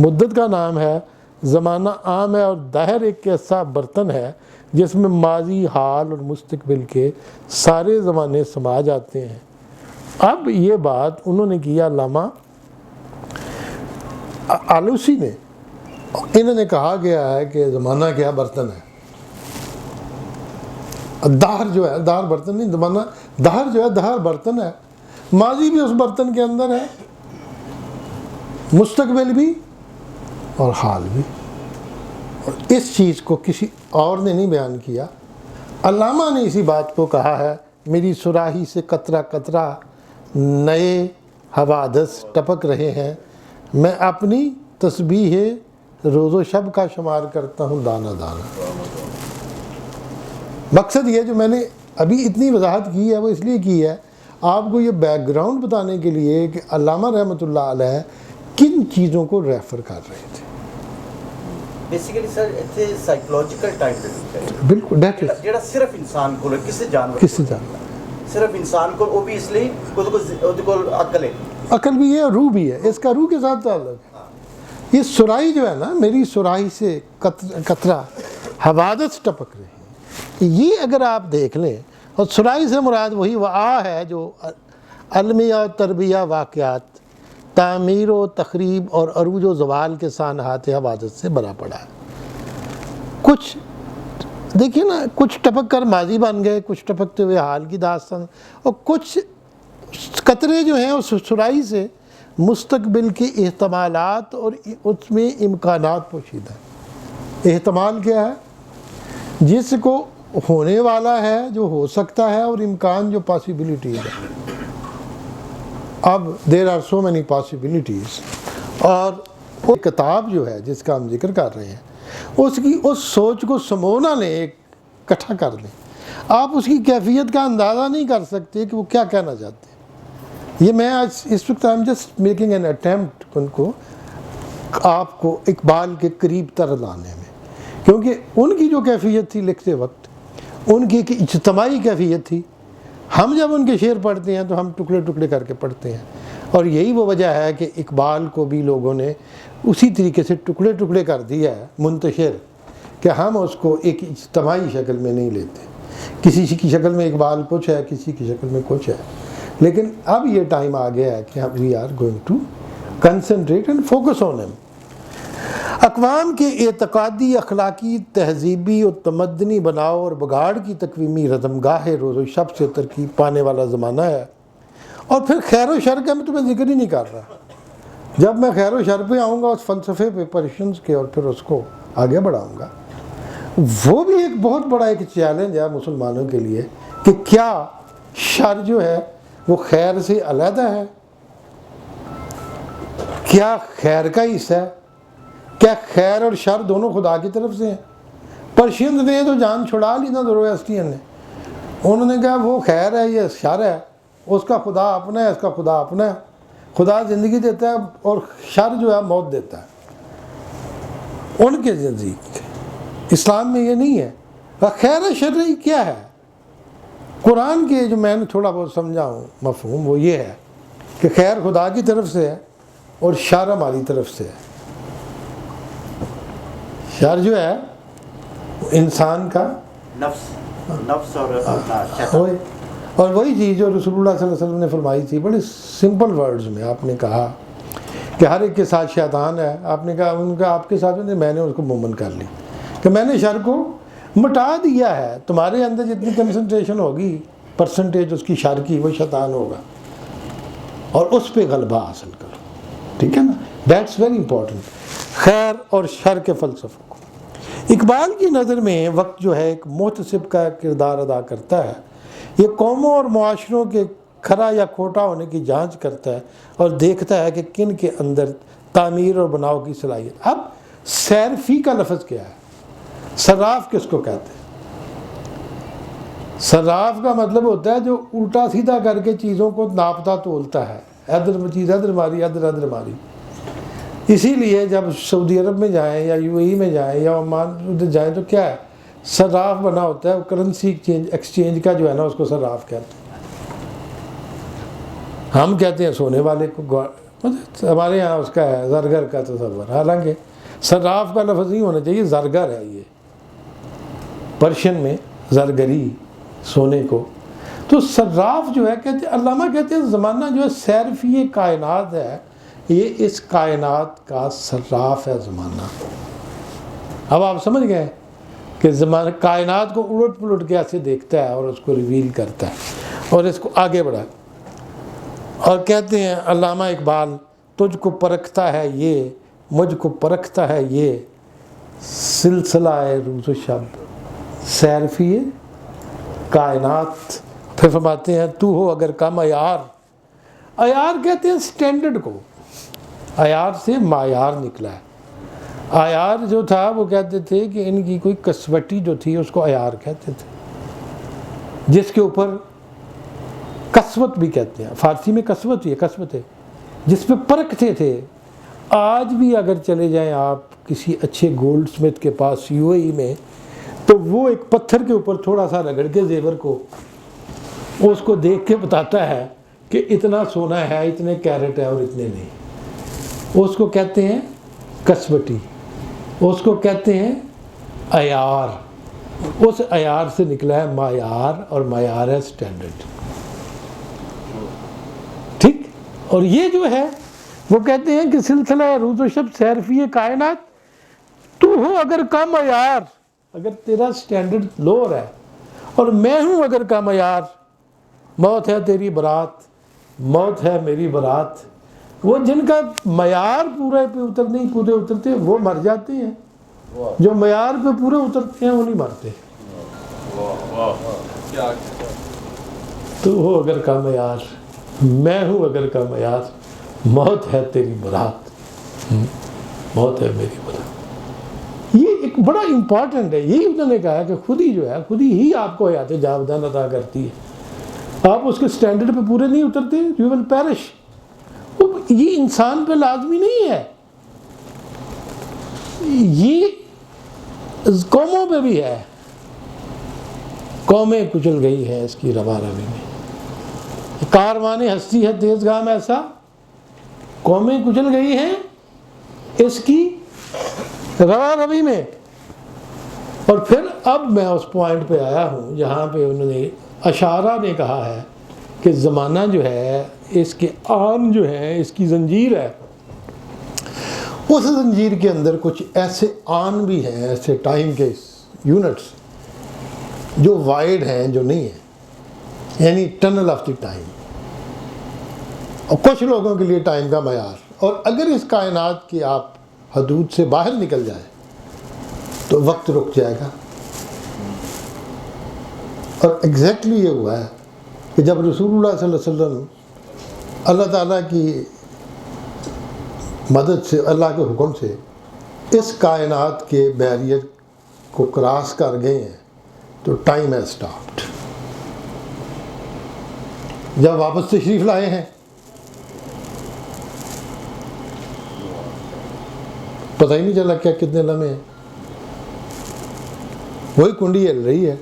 مدت کا نام ہے، زمانہ عام ہے، اور دہر ایک ایسا برتن ہے جس میں ماضی، حال اور مستقبل کے سارے زمانے سما جاتے ہیں. اب یہ بات انہوں نے کیا علامہ آلوسی نے، انہوں نے کہا گیا ہے کہ زمانہ کیا برتن ہے، دہر جو ہے، دہر برتن نہیں، زمانہ دہر جو ہے دہر برتن ہے. ماضی بھی اس برتن کے اندر ہے، مستقبل بھی اور حال بھی. اور اس چیز کو کسی اور نے نہیں بیان کیا، علامہ نے اسی بات کو کہا ہے. میری صراحی سے قطرہ قطرہ نئے حوادث ٹپک رہے ہیں، میں اپنی تسبیح روز و شب کا شمار کرتا ہوں دانہ دانہ. مقصد یہ جو میں نے ابھی اتنی وضاحت کی ہے وہ اس لیے کی ہے آپ کو یہ بیک گراؤنڈ بتانے کے لیے کہ علامہ رحمۃ اللہ علیہ کن چیزوں کو ریفر کر رہے تھے.
بیسیکلی سر ਇੱਥੇ ਸਾਈਕੋਲੋਜੀਕਲ ਟਾਈਮ ਦੇ ਵਿੱਚ
بالکل ڈیٹ
ਜਿਹੜਾ ਸਿਰਫ ਇਨਸਾਨ ਕੋਲ ਕਿਸੇ ਜਾਨਵਰ
کسی جانور
ਸਿਰਫ ਇਨਸਾਨ ਕੋਲ ਉਹ ਵੀ ਇਸ ਲਈ ਉਹਦੇ ਕੋਲ ਅਕਲ ਹੈ
عقل بھی ہے اور روح بھی ہے. اس کا روح کے ساتھ تعلق ہے. یہ سرائی جو ہے نا میری سرائی سے قطرہ حوادث ٹپک رہی ہے. یہ اگر آپ دیکھ لیں اور سرائی سے مراد وہی وعا ہے جو علمیہ و تربیہ واقعات تعمیر و تخریب اور عروج و زوال کے سانحات حوادث سے بھرا پڑا ہے. کچھ دیکھیے نا کچھ ٹپک کر ماضی بن گئے, کچھ ٹپکتے ہوئے حال کی داستان, اور کچھ قطرے جو ہیں اس سرائی سے مستقبل کے احتمالات اور اس میں امکانات پوشیدہ ہیں. احتمال کیا ہے؟ جس کو ہونے والا ہے, جو ہو سکتا ہے, اور امکان جو پاسیبلٹیز ہے. اب دیر آر سو مینی پاسیبلٹیز. اور وہ کتاب جو ہے جس کا ہم ذکر کر رہے ہیں اس سوچ کو سمونا لیں, ایک اکٹھا کر لیں. آپ اس کی کیفیت کا اندازہ نہیں کر سکتے کہ وہ کیا کہنا چاہتے ہیں. یہ میں آج اس وقت I'm just making an attempt ان کو آپ کو اقبال کے قریب تر لانے میں, کیونکہ ان کی جو کیفیت تھی لکھتے وقت ان کی ایک اجتماعی کیفیت تھی. ہم جب ان کے شعر پڑھتے ہیں تو ہم ٹکڑے ٹکڑے کر کے پڑھتے ہیں, اور یہی وہ وجہ ہے کہ اقبال کو بھی لوگوں نے اسی طریقے سے ٹکڑے ٹکڑے کر دیا ہے منتشر, کہ ہم اس کو ایک اجتماعی شکل میں نہیں لیتے. کسی کی شکل میں اقبال کچھ ہے, کسی کی شکل میں کچھ ہے. لیکن اب یہ ٹائم آ گیا ہے کہ we are going to concentrate and focus on ہم. اقوام کے اعتقادی, اخلاقی, تہذیبی اور تمدنی بناؤ اور بگاڑ کی تکویمی رزمگاہ روز و شب سے ترقی پانے والا زمانہ ہے. اور پھر خیر و شر کا میں تمہیں ذکر ہی نہیں کر رہا. جب میں خیر و شر پہ آؤں گا اس فلسفے پہ پرشنز کے, اور پھر اس کو آگے بڑھاؤں گا, وہ بھی ایک بہت بڑا ایک چیلنج ہے مسلمانوں کے لیے کہ کیا شر جو ہے وہ خیر سے علیحدہ ہے, کیا خیر کا حصہ ہے, کیا خیر اور شر دونوں خدا کی طرف سے ہیں. پرشینز نے تو جان چھڑا لی نا زروسٹین نے, انہوں نے کہا وہ خیر ہے یہ شر ہے, اس کا خدا اپنا ہے اس کا خدا اپنا ہے. خدا زندگی دیتا ہے اور شر جو ہے موت دیتا ہے. ان کے نزدیک اسلام میں یہ نہیں ہے. خیر شرعی کیا ہے؟ قرآن کے جو میں نے تھوڑا بہت سمجھا ہوں مفہوم وہ یہ ہے کہ خیر خدا کی طرف سے ہے اور شر ہماری طرف سے ہے. شر جو ہے وہ انسان کا
نفس اور
اور وہی چیز جو رسول اللہ صلی اللہ علیہ وسلم نے فرمائی تھی بڑے سمپل ورڈز میں. آپ نے کہا کہ ہر ایک کے ساتھ شیطان ہے. آپ نے کہا ان کا آپ کے ساتھ میں نے اس کو مومن کر لی کہ میں نے شر کو مٹا دیا ہے. تمہارے اندر جتنی کنسنٹریشن ہوگی پرسنٹیج اس کی شر کی, وہ شیطان ہوگا, اور اس پہ غلبہ حاصل کرو. ٹھیک ہے نا, دیٹس ویری امپورٹنٹ. خیر اور شر کے فلسفوں کو اقبال کی نظر میں وقت جو ہے ایک محتسب کا کردار ادا کرتا ہے. یہ قوموں اور معاشروں کے کھرا یا کھوٹا ہونے کی جانچ کرتا ہے اور دیکھتا ہے کہ کن کے اندر تعمیر اور بناؤ کی صلاحیت. اب صرفی کا لفظ کیا ہے؟ صراف کس کو کہتے ہیں؟ صراف کا مطلب ہوتا ہے جو الٹا سیدھا کر کے چیزوں کو ناپتا تولتا ہے. ادھر چیز ادھر ماری, ادھر ماری. اسی لیے جب سعودی عرب میں جائیں یا یو اے ای میں جائیں یا عمان ادھر جائیں تو کیا ہے؟ صراف بنا ہوتا ہے. کرنسی ایکسچینج کا جو ہے نا اس کو صراف کہتے ہیں. ہم کہتے ہیں سونے والے کو, ہمارے یہاں اس کا ہے زرگر کا تصور. حالانکہ صراف کا لفظ نہیں ہونا چاہیے, زرگر ہے. یہ پرشین میں زرگری سونے کو. تو صراف جو ہے کہتے ہیں, علامہ کہتے ہیں زمانہ جو ہے صرفی کائنات ہے, یہ اس کائنات کا صراف ہے زمانہ. اب آپ سمجھ گئے کہ زمانہ کائنات کو الٹ پلٹ کے ایسے دیکھتا ہے اور اس کو ریویل کرتا ہے اور اس کو آگے بڑھا. اور کہتے ہیں علامہ اقبال, تجھ کو پرکھتا ہے یہ, مجھ کو پرکھتا ہے یہ, سلسلہ روز و شب صرفی کائنات. پھر فرماتے ہیں تو ہو اگر کم عیار. عیار کہتے ہیں سٹینڈرڈ کو, عیار سے معیار نکلا ہے. عیار جو تھا وہ کہتے تھے کہ ان کی کوئی کسوٹی جو تھی اس کو عیار کہتے تھے. جس کے اوپر قسوت بھی کہتے ہیں، فارسی میں قسوت ہے، قسوت ہے، جس پہ پرکھتے تھے. آج بھی اگر چلے جائیں آپ کسی اچھے گولڈ سمتھ کے پاس UAE میں، تو وہ ایک پتھر کے اوپر تھوڑا سا رگڑ کے زیور کو اس کو دیکھ کے بتاتا ہے کہ اتنا سونا ہے، اتنے کیرٹ ہے اور اتنے نہیں. اس کو کہتے ہیں قسوٹی، اس کو کہتے ہیں عیار. اس عیار سے نکلا ہے معیار، اور معیار ہے سٹینڈرڈ. ٹھیک. اور یہ جو ہے وہ کہتے ہیں کہ سلسلہ روز و شب سیرفی کائنات تو ہو اگر کا معیار، اگر تیرا سٹینڈرڈ لوور ہے اور میں ہوں اگر کا معیار، موت ہے تیری برات، موت ہے میری برات. وہ جن کا معیار پورے پہ نہیں پورے اترتے وہ مر جاتے ہیں، جو معیار پہ پورے اترتے ہیں وہ نہیں مرتے. تو ہو اگر کا معیار، میں ہوں اگر کا معیار، موت ہے تیری برات، موت ہے میری برات. یہ ایک بڑا امپورٹنٹ ہے. یہی انہوں نے کہا کہ خود ہی جو ہے، خود ہی آپ کو حیات جاودان عطا کرتی ہے. آپ اس کے سٹینڈرڈ پہ پورے نہیں اترتے، یو ول پیرش. یہ انسان پہ لازمی نہیں ہے، یہ قوموں پہ بھی ہے. قومیں کچل گئی ہیں اس کی روا روی میں. کاروان ہستی ہے تیز گام ایسا، قومیں کچل گئی ہیں اس کی روا روی میں. اور پھر اب میں اس پوائنٹ پہ آیا ہوں جہاں پہ انہوں نے اشارہ نے کہا ہے کہ زمانہ جو ہے اس کے آن جو ہے اس کی زنجیر ہے. اس زنجیر کے اندر کچھ ایسے آن بھی ہیں، ایسے ٹائم کے یونٹس جو وائڈ ہیں، جو نہیں ہیں، یعنی ٹنل آف دی ٹائم. اور کچھ لوگوں کے لیے ٹائم کا معیار. اور اگر اس کائنات کی آپ حدود سے باہر نکل جائیں تو وقت رک جائے گا. اور ایگزیکٹلی یہ ہوا ہے کہ جب رسول اللہ صلی اللہ علیہ وسلم اللہ تعالیٰ کی مدد سے، اللہ کے حکم سے اس کائنات کے بیریئر کو کراس کر گئے ہیں تو ٹائم ہیز اسٹاپڈ. جب واپس تشریف لائے ہیں پتہ ہی نہیں چلا کیا کتنے لمحے ہیں. وہی کنڈی ہل رہی ہے.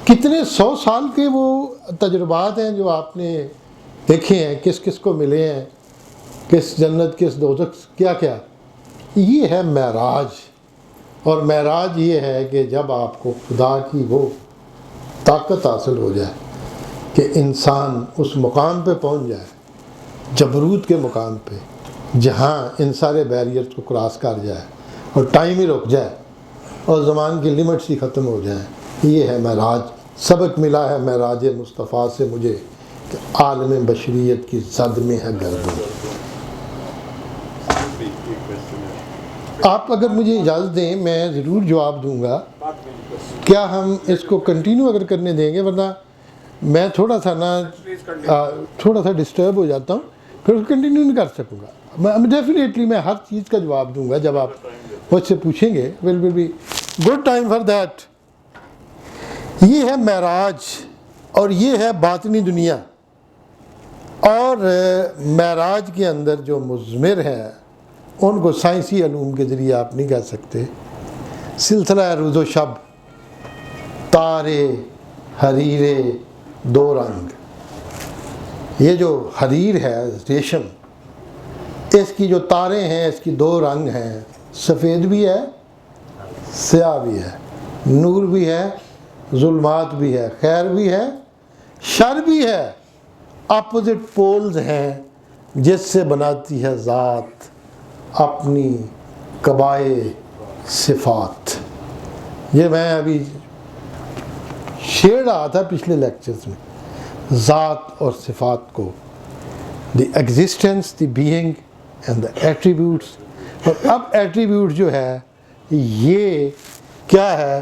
کتنے 100 سال کے وہ تجربات ہیں جو آپ نے دیکھے ہیں، کس کس کو ملے ہیں، کس جنت کس دوزخ، کیا کیا. یہ ہے معراج. اور معراج یہ ہے کہ جب آپ کو خدا کی وہ طاقت حاصل ہو جائے کہ انسان اس مقام پہ پہنچ جائے، جبروت کے مقام پہ، جہاں ان سارے بیریئرز کو کراس کر جائے اور ٹائم ہی رک جائے اور زمان کی لیمٹس ہی ختم ہو جائیں. یہ ہے معراج. سبق ملا ہے معراج مصطفیٰ سے مجھے کہ عالم بشریت کی زد میں ہے گردن. آپ اگر مجھے اجازت دیں میں ضرور جواب دوں گا. کیا ہم اس کو کنٹینیو اگر کرنے دیں گے؟ ورنہ میں تھوڑا سا ڈسٹرب ہو جاتا ہوں، پھر اس کو کنٹینیو نہیں کر سکوں گا. میں ڈیفینیٹلی میں ہر چیز کا جواب دوں گا جب آپ مجھ سے پوچھیں گے. Will be good time for that. یہ ہے معراج اور یہ ہے باطنی دنیا. اور معراج کے اندر جو مضمر ہیں ان کو سائنسی علوم کے ذریعے آپ نہیں کہہ سکتے. سلسلہ روز و شب، تارے، حریرے، 2 رنگ. یہ جو حریر ہے ریشم، اس کی جو تارے ہیں اس کی 2 رنگ ہیں، سفید بھی ہے سیاہ بھی ہے، نور بھی ہے ظلمات بھی ہے، خیر بھی ہے شر بھی ہے. اپوزٹ پولز ہیں جس سے بناتی ہے ذات اپنی قبائے صفات. یہ میں ابھی شیئر رہا تھا پچھلے لیکچرز میں، ذات اور صفات کو، the existence, the being and the attributes. اور اب ایٹریبیوٹ جو ہے یہ کیا ہے؟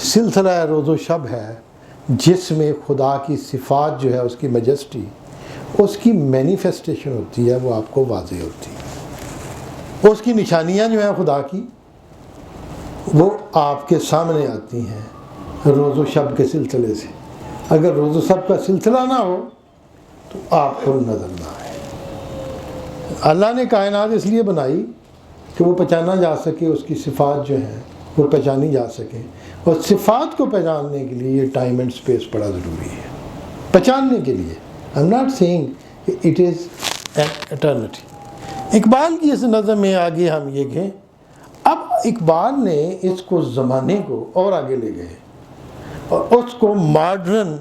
سلسلہ روز و شب ہے جس میں خدا کی صفات جو ہے اس کی میجسٹی، اس کی مینیفیسٹیشن ہوتی ہے، وہ آپ کو واضح ہوتی ہے. اس کی نشانیاں جو ہیں خدا کی وہ آپ کے سامنے آتی ہیں. روز و شب کے سلسلے سے. اگر روز و شب کا سلسلہ نہ ہو تو آپ کو نظر نہ آئے. اللہ نے کائنات اس لیے بنائی کہ وہ پہچانا جا سکے, اس کی صفات جو ہیں وہ پہچانی جا سکیں, اور صفات کو پہچاننے کے لیے یہ ٹائم اینڈ سپیس بڑا ضروری ہے. پہچاننے کے لیے آئی ایم ناٹ سیئنگ کہ it is an eternity. Iqbal کی اس نظم میں آگے ہم یہ کہیں, اب اقبال نے اس کو زمانے کو اور آگے لے گئے اور اس کو ماڈرن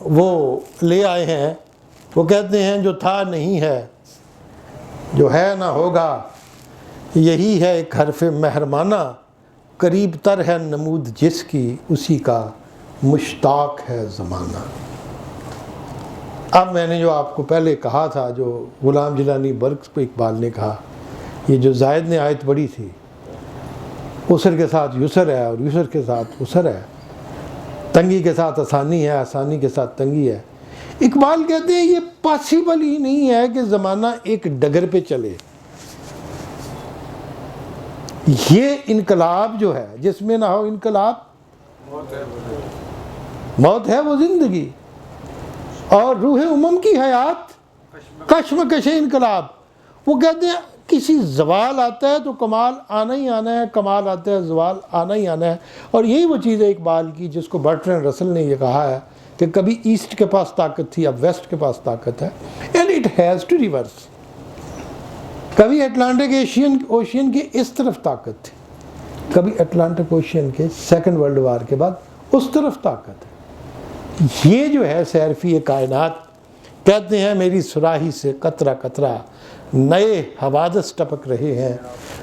وہ لے آئے ہیں. وہ کہتے ہیں جو تھا نہیں ہے, جو ہے نہ ہوگا, یہی ہے ایک حرف محرمانہ, قریب تر ہے نمود جس کی اسی کا مشتاق ہے زمانہ. اب میں نے جو آپ کو پہلے کہا تھا, جو غلام جیلانی برکس کو اقبال نے کہا, یہ جو زائد نے آیت پڑھی تھی, عسر کے ساتھ یسر ہے اور یسر کے ساتھ عسر ہے, تنگی کے ساتھ آسانی ہے, آسانی کے ساتھ تنگی ہے. اقبال کہتے ہیں یہ پاسیبل ہی نہیں ہے کہ زمانہ ایک ڈگر پہ چلے. یہ انقلاب جو ہے جس میں نہ ہو انقلاب, موت ہے وہ زندگی, اور روح امم کی حیات کشمکش انقلاب. وہ کہتے ہیں کسی زوال آتا ہے تو کمال آنا ہی آنا ہے, کمال آتا ہے زوال آنا ہی آنا ہے. اور یہی وہ چیز ہے اقبال کی جس کو برٹرینڈ رسل نے یہ کہا ہے کہ کبھی ایسٹ کے پاس طاقت تھی, اب ویسٹ کے پاس طاقت ہے, and it has to reverse. کبھی اٹلانٹک اوشین کی اس طرف طاقت تھی, کبھی اٹلانٹک اوشین کے سیکنڈ ورلڈ وار کے بعد اس طرف طاقت ہے. یہ جو ہے سیرفی کائنات کہتے ہیں میری سراہی سے قطرہ قطرہ نئے حوادث ٹپک رہے ہیں,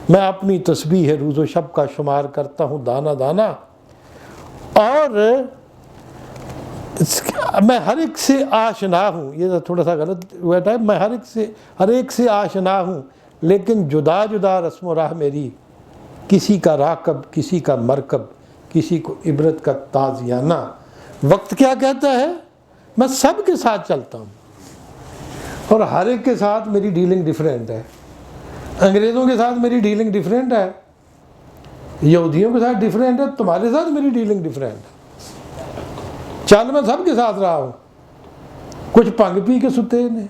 میں اپنی تسبیح روز و شب کا شمار کرتا ہوں دانہ دانہ, اور میں ہر ایک سے آشنا ہوں. یہ تھوڑا سا غلط ہوا ہے, میں ہر ایک سے آشنا ہوں, لیکن جدا جدا رسم و راہ میری, کسی کا راکب کسی کا مرکب, کسی کو عبرت کا تازیانہ. وقت کیا کہتا ہے, میں سب کے ساتھ چلتا ہوں اور ہر ایک کے ساتھ میری ڈیلنگ ڈیفرنٹ ہے. انگریزوں کے ساتھ میری ڈیلنگ ڈیفرنٹ ہے, یہودیوں کے ساتھ ڈیفرنٹ ہے, تمہارے ساتھ میری ڈیلنگ ڈیفرنٹ ہے. چل میں سب کے ساتھ رہا ہوں. کچھ پنگ پی کے ستے ہیں,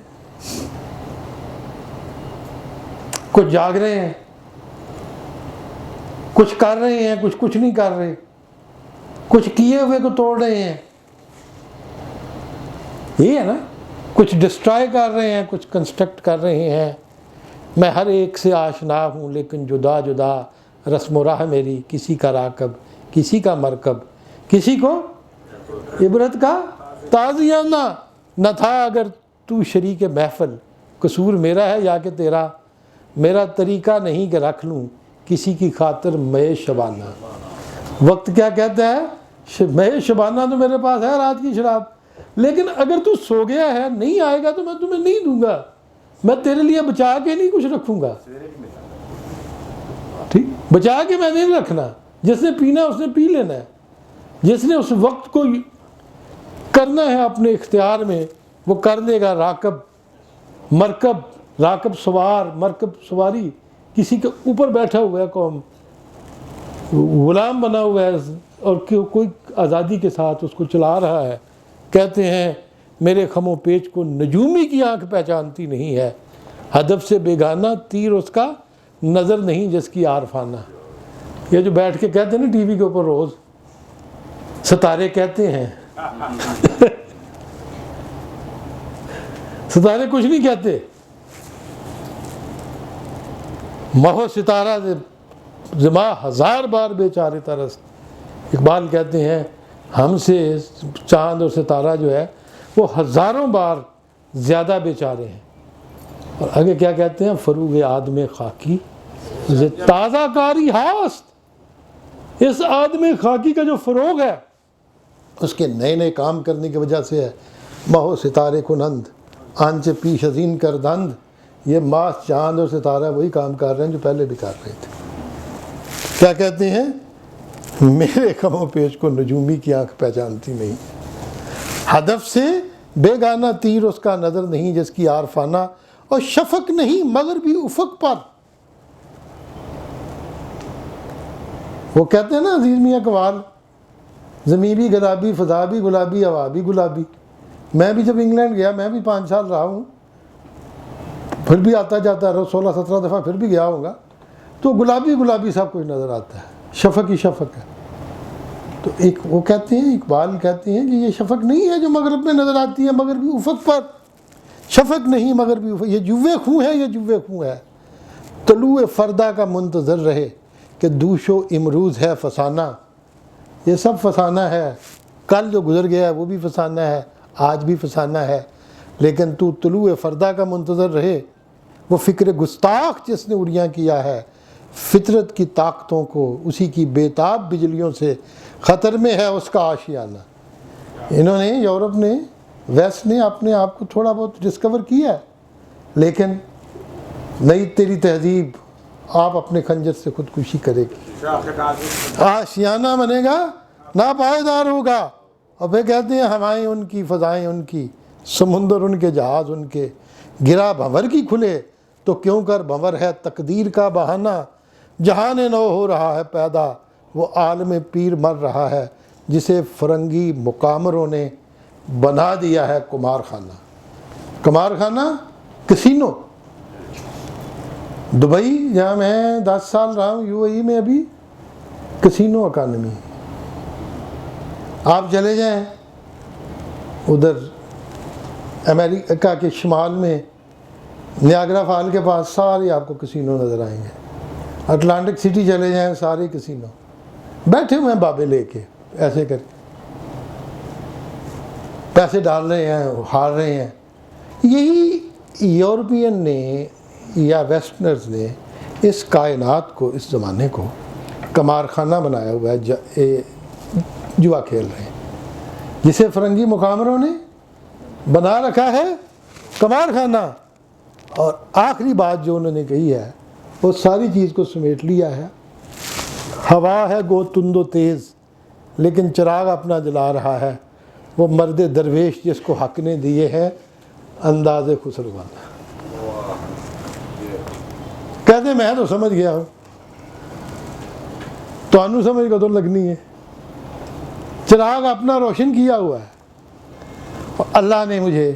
کچھ جاگ رہے ہیں, کچھ کر رہے ہیں, کچھ نہیں کر رہے, کچھ کیے ہوئے کو توڑ رہے ہیں. یہ ہے نا, کچھ ڈسٹرائے کر رہے ہیں, کچھ کنسٹرکٹ کر رہے ہیں. میں ہر ایک سے آشنا ہوں لیکن جدا جدا رسم و راہ میری, کسی کا راکب کسی کا مرکب, کسی کو عبرت کا تازیانہ. نہ تھا اگر تو شریک محفل, قصور میرا ہے یا کہ تیرا, میرا طریقہ نہیں کہ رکھ لوں کسی کی خاطر میں شبانہ. وقت کیا کہتا ہے, میں شبانہ تو میرے پاس ہے رات کی شراب, لیکن اگر تو سو گیا ہے نہیں آئے گا تو میں تمہیں نہیں دوں گا, میں تیرے لیے بچا کے نہیں کچھ رکھوں گا. ٹھیک, بچا کے میں نہیں رکھنا. جس نے پینا اس نے پی لینا ہے, جس نے اس وقت کو کرنا ہے اپنے اختیار میں وہ کر لے گا. راکب مرکب, راکب سوار, مرکب سواری, کسی کے اوپر بیٹھا ہوا ہے قوم, غلام بنا ہوا ہے اور کوئی آزادی کے ساتھ اس کو چلا رہا ہے. کہتے ہیں میرے خم و پیچ کو نجومی کی آنکھ پہچانتی نہیں ہے, ہدف سے بیگانہ تیر اس کا نظر نہیں جس کی عارفانہ. یہ جو بیٹھ کے کہتے ہیں نا ٹی وی کے اوپر روز, ستارے کہتے ہیں ستارے کچھ نہیں کہتے. مہو ستارہ زما ہزار بار بیچارے ترس. اقبال کہتے ہیں ہم سے چاند اور ستارہ جو ہے وہ ہزاروں بار زیادہ بیچارے ہیں. اور آگے کیا کہتے ہیں, فروغ آدم خاکی تازہ کاری ہاست. اس آدم خاکی کا جو فروغ ہے اس کے نئے نئے کام کرنے کی وجہ سے ہے. ماہو ستارے کو نند آنچ پیش ازین کر دند. یہ ماہ چاند اور ستارہ وہی کام کر رہے ہیں جو پہلے بھی کر رہے تھے. کیا کہتے ہیں, میرے خم و پیش کو نجومی کی آنکھ پہچانتی نہیں, ہدف سے بیگانہ تیر اس کا نظر نہیں جس کی عارفانہ, اور شفق نہیں مگر بھی افق پر. وہ کہتے ہیں نا عزیز میاں قوال, زمین بھی گلابی، فضا بھی گلابی، ہوا بھی گلابی. میں بھی جب انگلینڈ گیا، میں بھی 5 سال رہا ہوں، پھر بھی آتا جاتا رہا، 16-17 دفعہ پھر بھی گیا ہوں گا، تو گلابی گلابی سب کچھ نظر آتا ہے، شفق ہی شفق ہے. تو ایک وہ کہتے ہیں، اقبال کہتے ہیں کہ یہ شفق نہیں ہے جو مغرب میں نظر آتی ہے مغربی افق پر، شفق نہیں مغربی افق، یہ جوے خوں ہے، یہ جوے خوں ہے. طلوع فردا کا منتظر رہے کہ دوش و امروز ہے فسانہ. یہ سب فسانہ ہے، کل جو گزر گیا ہے وہ بھی فسانہ ہے، آج بھی فسانہ ہے، لیکن تو طلوع فردا کا منتظر رہے. وہ فکر گستاخ جس نے اڑیاں کیا ہے فطرت کی طاقتوں کو، اسی کی بیتاب بجلیوں سے خطر میں ہے اس کا آشیانہ. انہوں نے، یورپ نے، ویسٹ نے اپنے آپ کو تھوڑا بہت ڈسکور کیا ہے، لیکن نئی تیری تہذیب آپ اپنے خنجر سے خودکشی کرے گی، آشیانہ بنے گا، ناپائیدار ہوگا. اور پھر کہتے ہیں ہوائیں ان کی، فضائیں ان کی، سمندر ان کے، جہاز ان کے، گرا بھنور کی کھلے تو کیوں کر بھنور ہے تقدیر کا بہانہ. جہان نو ہو رہا ہے پیدا، وہ عالم پیر مر رہا ہے، جسے فرنگی مقامروں نے بنا دیا ہے قمار خانہ. قمار خانہ، کسینو. دبئی جہاں میں 10 سال رہا ہوں، UAE میں ابھی کسینو اکانومی. آپ چلے جائیں ادھر امریکہ کے شمال میں نیاگرا فال کے پاس، سارے آپ کو کسینو نظر آئیں گے. اٹلانٹک سٹی چلے جائیں، سارے کسینو، بیٹھے ہوئے ہیں بابے لے کے، ایسے کر کے پیسے ڈال رہے ہیں، ہار رہے ہیں. یہی یورپین نے یا ویسٹرنرز نے اس کائنات کو، اس زمانے کو قمار خانہ بنایا ہوا ہے، جوا کھیل رہے ہیں، جسے فرنگی مقامروں نے بنا رکھا ہے قمار خانہ. اور آخری بات جو انہوں نے کہی ہے وہ ساری چیز کو سمیٹ لیا ہے. ہوا ہے گو تند و تیز لیکن چراغ اپنا جلا رہا ہے، وہ مرد درویش جس کو حق نے دیے ہیں انداز خسروانہ. کہتے میں تو سمجھ گیا ہوں، تو انو سمجھ کو تو لگنی ہے. چراغ اپنا روشن کیا ہوا ہے اور اللہ نے مجھے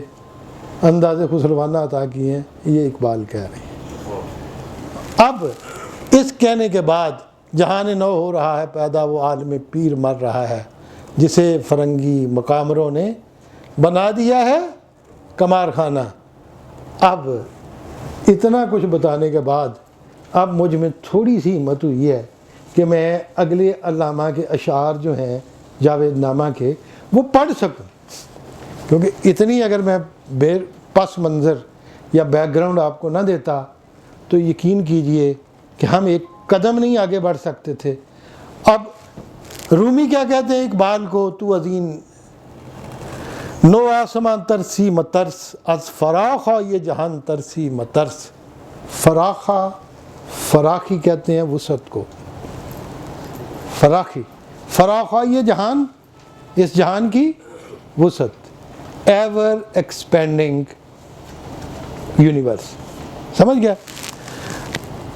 انداز خسروانہ عطا کیے ہیں، یہ اقبال کہہ رہے ہیں. اب اس کہنے کے بعد جہان نو ہو رہا ہے پیدا، وہ عالم پیر مر رہا ہے، جسے فرنگی مقامروں نے بنا دیا ہے قمار خانہ. اب اتنا کچھ بتانے کے بعد اب مجھ میں تھوڑی سی ہمت ہوئی ہے کہ میں اگلے علامہ کے اشعار جو ہیں جاوید نامہ کے وہ پڑھ سکوں، کیونکہ اتنی اگر میں پس منظر یا بیک گراؤنڈ آپ کو نہ دیتا تو یقین کیجئے کہ ہم ایک قدم نہیں آگے بڑھ سکتے تھے. اب رومی کیا کہتے ہیں اقبال کو، تو عظیم نو آسمان ترسی مترس، از فراخا یہ جہان ترسی مترس. فراخا، فراخی کہتے ہیں وسعت کو، فراخی، فراخا یہ جہان، اس جہان کی وسعت، ایور ایکسپینڈنگ یونیورس. سمجھ گیا؟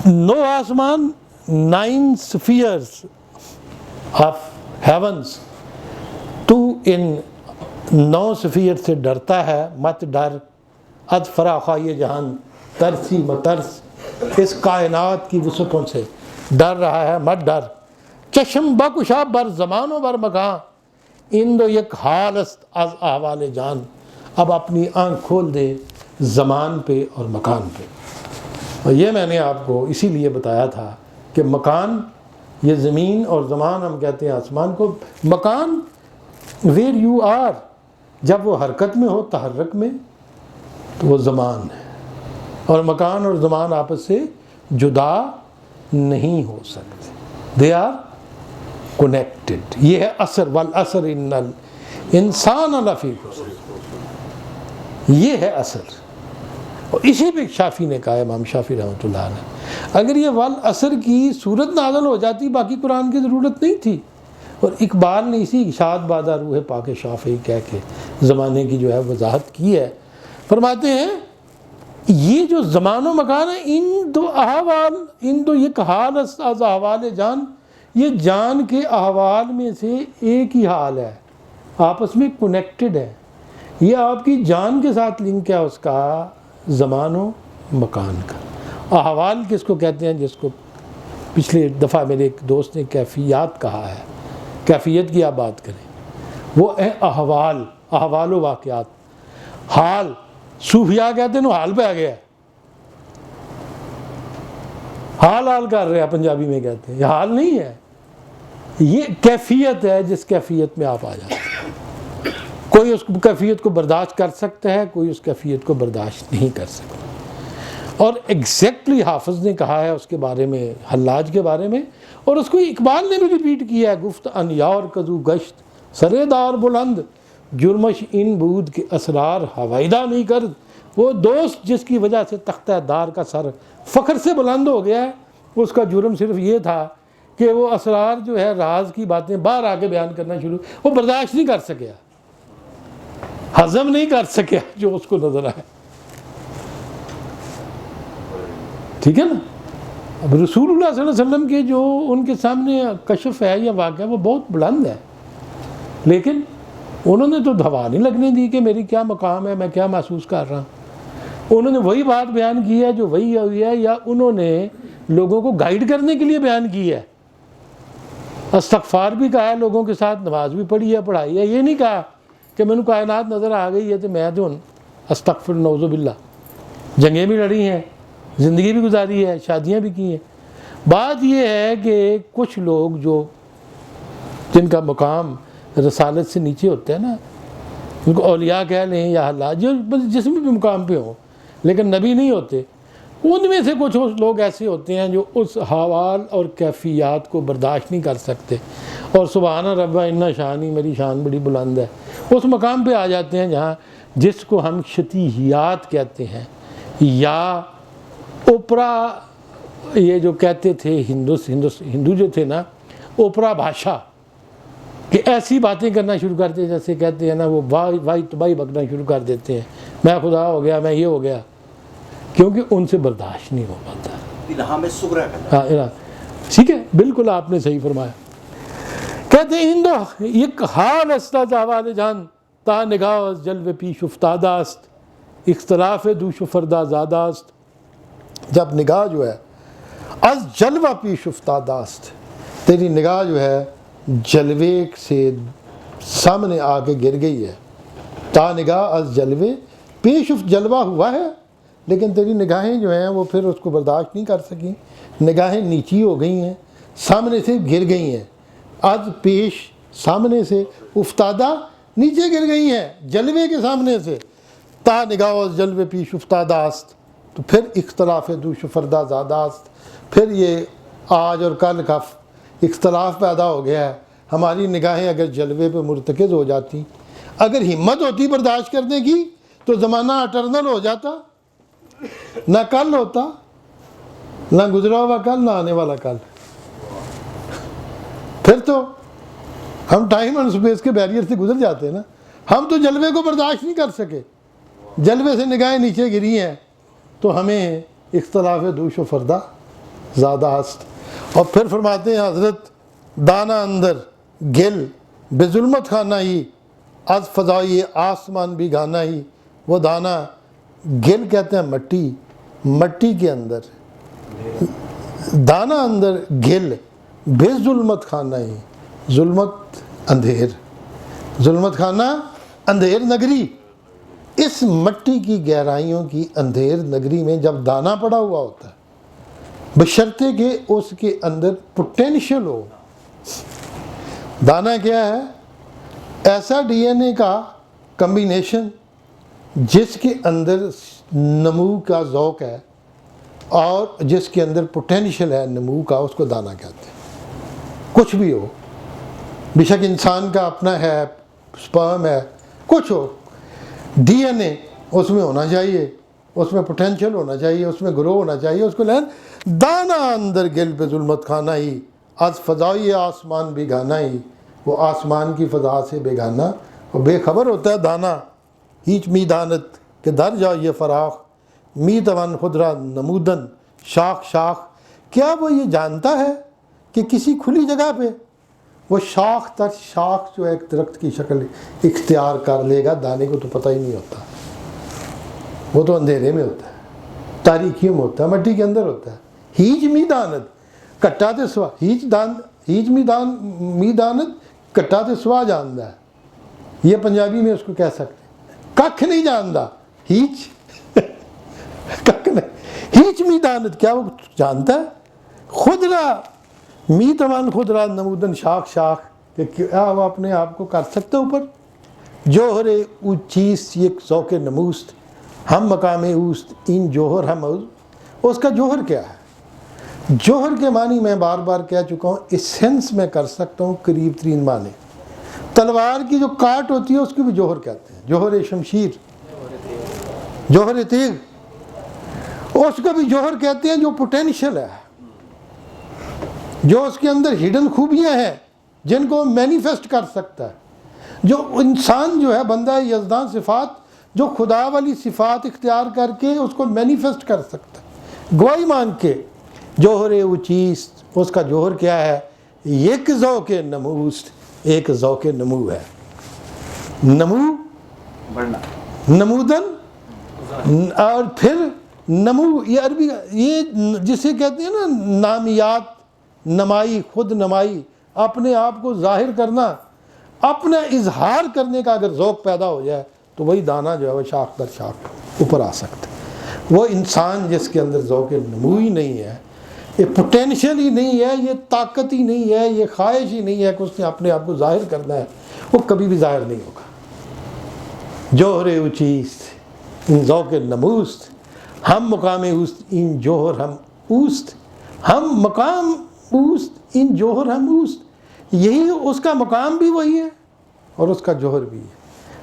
9 آسمان، 9 spheres of heavens. تو ان 9 spheres سے ڈرتا ہے، مت ڈر. اد فراخا یہ جہان ترسی مترس، اس کائنات کی وسعتوں سے ڈر رہا ہے، مت ڈر. چشم بکشا بر زمان و بر مکان، ان دو یک حال است از احوال جان. اب اپنی آنکھ کھول دے زمان پہ اور مکان پہ. اور یہ میں نے آپ کو اسی لیے بتایا تھا کہ مکان، یہ زمین، اور زمان ہم کہتے ہیں آسمان کو. مکان ویر یو آر، جب وہ حرکت میں ہو، تحرک میں، تو وہ زمان ہے. اور مکان اور زمان آپس سے جدا نہیں ہو سکتے، دے آر کنیکٹڈ. یہ ہے اثر، والعصر ان الانسان لفی خسر، یہ ہے اثر. اور اسی پہ شافی نے کہا، امام شافی رحمۃ اللہ علیہ، اگر یہ والعصر کی صورت نازل ہو جاتی باقی قرآن کی ضرورت نہیں تھی. اور اقبال نے اسی اشاد بادہ روح پاک شافعی کہہ کے زمانے کی جو ہے وضاحت کی ہے. فرماتے ہیں یہ جو زمان و مکان ہے، ان دو احوال، ان دو یک حال از احوال جان، یہ جان کے احوال میں سے ایک ہی حال ہے، آپس میں کنیکٹڈ ہے. یہ آپ کی جان کے ساتھ لنک ہے اس کا زمان و مکان کا. احوال کس کو کہتے ہیں؟ جس کو پچھلے دفعہ میرے ایک دوست نے کیفیات کہا ہے، کیفیت کی آپ بات کریں، وہ ہے احوال، احوال و واقعات. حال صوفیاء کہتے ہیں حال پہ آ گیا ہے، حال حال کر رہے ہیں پنجابی میں کہتے ہیں. یہ حال نہیں ہے، یہ کیفیت ہے جس کیفیت میں آپ آ جاتے ہیں. کوئی اس کیفیت کو برداشت کر سکتا ہے، کوئی اس کیفیت کو برداشت نہیں کر سکتا. اور ایگزیکٹلی حافظ نے کہا ہے اس کے بارے میں، حلاج کے بارے میں، اور اس کو اقبال نے بھی ریپیٹ کیا ہے، گفت ان یار کدو گشت سرے دار بلند، جرمش ان بود کے اسرار ہوائدہ نہیں کرد. وہ دوست جس کی وجہ سے تختہ دار کا سر فخر سے بلند ہو گیا ہے، اس کا جرم صرف یہ تھا کہ وہ اسرار جو ہے، راز کی باتیں باہر آ کے بیان کرنا شروع، وہ برداشت نہیں کر سکیا، ہضم نہیں کر سکیا جو اس کو نظر آئے. ٹھیک ہے نا؟ اب رسول اللہ صلی اللہ علیہ وسلم کے جو ان کے سامنے کشف ہے یا واقعہ، وہ بہت بلند ہے، لیکن انہوں نے تو دھوا نہیں لگنے دی کہ میری کیا مقام ہے، میں کیا محسوس کر رہا ہوں. انہوں نے وہی بات بیان کی ہے جو وہی ہوئی ہے، یا انہوں نے لوگوں کو گائیڈ کرنے کے لیے بیان کی ہے. استغفار بھی کہا ہے لوگوں کے ساتھ، نماز بھی پڑھی ہے، پڑھائی ہے. یہ نہیں کہا کہ میں نے کائنات نظر آ گئی ہے تو میں تو استغفر نعوذ باللہ. جنگیں بھی لڑی ہیں، زندگی بھی گزاری ہے، شادیاں بھی کی ہیں. بات یہ ہے کہ کچھ لوگ جو جن کا مقام رسالت سے نیچے ہوتا ہے نا، ان کو اولیاء کہہ لیں یا حلاج، جو جس میں بھی مقام پہ ہوں لیکن نبی نہیں ہوتے، ان میں سے کچھ لوگ ایسے ہوتے ہیں جو اس حوال اور کیفیات کو برداشت نہیں کر سکتے، اور سبحان ربا انا شانی، میری شان بڑی بلند ہے، اس مقام پہ آ جاتے ہیں جہاں جس کو ہم شتیحیات کہتے ہیں، یا اوپرا، یہ جو کہتے تھے ہندو جو تھے نا، اوپرا بھاشا، کہ ایسی باتیں کرنا شروع کرتے ہیں جیسے کہتے ہیں نا، وہ وائی تباہی بکنا شروع کر دیتے ہیں، میں خدا ہو گیا، میں یہ ہو گیا، کیونکہ ان سے برداشت نہیں ہو پاتا.
الہام صغریٰ کا،
ہاں ٹھیک ہے، بالکل آپ نے صحیح فرمایا. کہتے ہیں ہندو یک حال استا جاوال جان تا نگاہ جلوے پیش افتادہ است، اختلاف دوش و فردا زادہ است. جب نگاہ جو ہے از جلوہ پیش افتادہ است، تیری نگاہ جو ہے جلوے سے سامنے آ کے گر گئی ہے. تا نگاہ از جلوے پیش جلوہ ہوا ہے لیکن تیری نگاہیں جو ہیں وہ پھر اس کو برداشت نہیں کر سکیں، نگاہیں نیچی ہو گئی ہیں، سامنے سے گر گئی ہیں. از پیش سامنے سے، افتادہ نیچے گر گئی ہیں جلوے کے سامنے سے. تا نگاہ از جلوے پیش افتادہ است، تو پھر اختلاف دوش و فردہ زادہ است، پھر یہ آج اور کل کا اختلاف پیدا ہو گیا ہے. ہماری نگاہیں اگر جلوے پہ مرتکز ہو جاتی، اگر ہمت ہوتی برداشت کرنے کی، تو زمانہ اٹرنل ہو جاتا، نہ کل ہوتا، نہ گزرا ہوا کل، نہ آنے والا کل. پھر تو ہم ٹائم اور اسپیس کے بیریئر سے گزر جاتے ہیں نا. ہم تو جلوے کو برداشت نہیں کر سکے، جلوے سے نگاہیں نیچے گری ہیں، تو ہمیں اختلاف دوش و فردہ زادہ است. اور پھر فرماتے ہیں حضرت، دانا اندر گل بے ظلمت خانہ ہی، از فضائی آسمان بھی گانا ہی. وہ دانا، گل کہتے ہیں مٹی، مٹی کے اندر دانا اندر گل بے ظلمت خانہ ہی، ظلمت اندھیر، ظلمت خانہ اندھیر نگری. اس مٹی کی گہرائیوں کی اندھیر نگری میں جب دانا پڑا ہوا ہوتا ہے، بشرطے کہ اس کے اندر پوٹینشل ہو. دانا کیا ہے؟ ایسا ڈی این اے کا کمبینیشن جس کے اندر نمو کا ذوق ہے اور جس کے اندر پوٹینشل ہے نمو کا، اس کو دانا کہتے ہیں. کچھ بھی ہو، بے شک انسان کا اپنا ہے، سپرم ہے، کچھ ہو، ڈی این اے اس میں ہونا چاہیے، اس میں پوٹینشل ہونا چاہیے، اس میں گرو ہونا چاہیے. اس کو لین دانا اندر گل بے ظلمت خانہ ہی، از فضائی آسمان بھی گانا ہی. وہ آسمان کی فضا سے بے گانا اور بے خبر ہوتا ہے دانا. ہیچ می دانت کہ در جا یہ فراخ، می توان خود را نمودن شاخ شاخ. کیا وہ یہ جانتا ہے کہ کسی کھلی جگہ پہ وہ شاخ در شاخ جو ایک درخت کی شکل اختیار کر لے گا، دانے کو تو پتہ ہی نہیں ہوتا، وہ تو اندھیرے میں ہوتا ہے، تاریکیوں میں ہوتا ہے، مٹی کے اندر ہوتا ہے. ہیچ می دانت کٹا تے سوا، ہیچ می دانت کٹا تے سوا جاندا ہے، یہ پنجابی میں اس کو کہہ سکتے ہیں، ککھ نہیں جاندا، ہیچ ککھ نہیں، ہیچ می دانت، کیا وہ جانتا ہے؟ خودرا می تمن خودرا نمودن شاخ شاخ، کہ کیا وہ اپنے آپ کو کر سکتا اوپر؟ جوہر اوچیست یک ذوق نموست، ہم مقام اوست این جوہر ہم، اس کا جوہر کیا ہے؟ جوہر کے معنی میں بار بار کہہ چکا ہوں، ایسنس میں کر سکتا ہوں قریب ترین معنی. تلوار کی جو کاٹ ہوتی ہے اس کی بھی جوہر کہتے ہیں، جوہر شمشیر، جوہر تیغ، اس کو بھی جوہر کہتے ہیں جو پوٹینشل ہے، جو اس کے اندر ہڈن خوبیاں ہیں جن کو مینیفیسٹ کر سکتا ہے. جو انسان جو ہے بندہ یزدان صفات، جو خدا والی صفات اختیار کر کے اس کو مینیفیسٹ کر سکتا ہے گواہی مان کے. جوہر اوچیست، اس کا جوہر کیا ہے؟ یک ذوق نموست، ایک ذوق نمو ہے. نمو
بڑھنا،
نمودن، اور پھر نمو، یہ عربی، یہ جسے کہتے ہیں نا نامیات، نمائی، خود نمائی، اپنے آپ کو ظاہر کرنا، اپنا اظہار کرنے کا اگر ذوق پیدا ہو جائے تو وہی دانہ جو ہے وہ شاخ در شاخ اوپر آ سکتا ہے. وہ انسان جس کے اندر ذوق نمو ہی نہیں ہے، یہ پوٹینشل ہی نہیں ہے، یہ طاقت ہی نہیں ہے، یہ خواہش ہی نہیں ہے کہ اس نے اپنے آپ کو ظاہر کرنا ہے، وہ کبھی بھی ظاہر نہیں ہوگا. جوہر اوچیست ان ذوق نموست، ہم مقام اوست ان جوہر ہم اوست، ہم مقام اوست ان جوہر ہم اوست، یہی اس کا مقام بھی وہی ہے اور اس کا جوہر بھی ہے.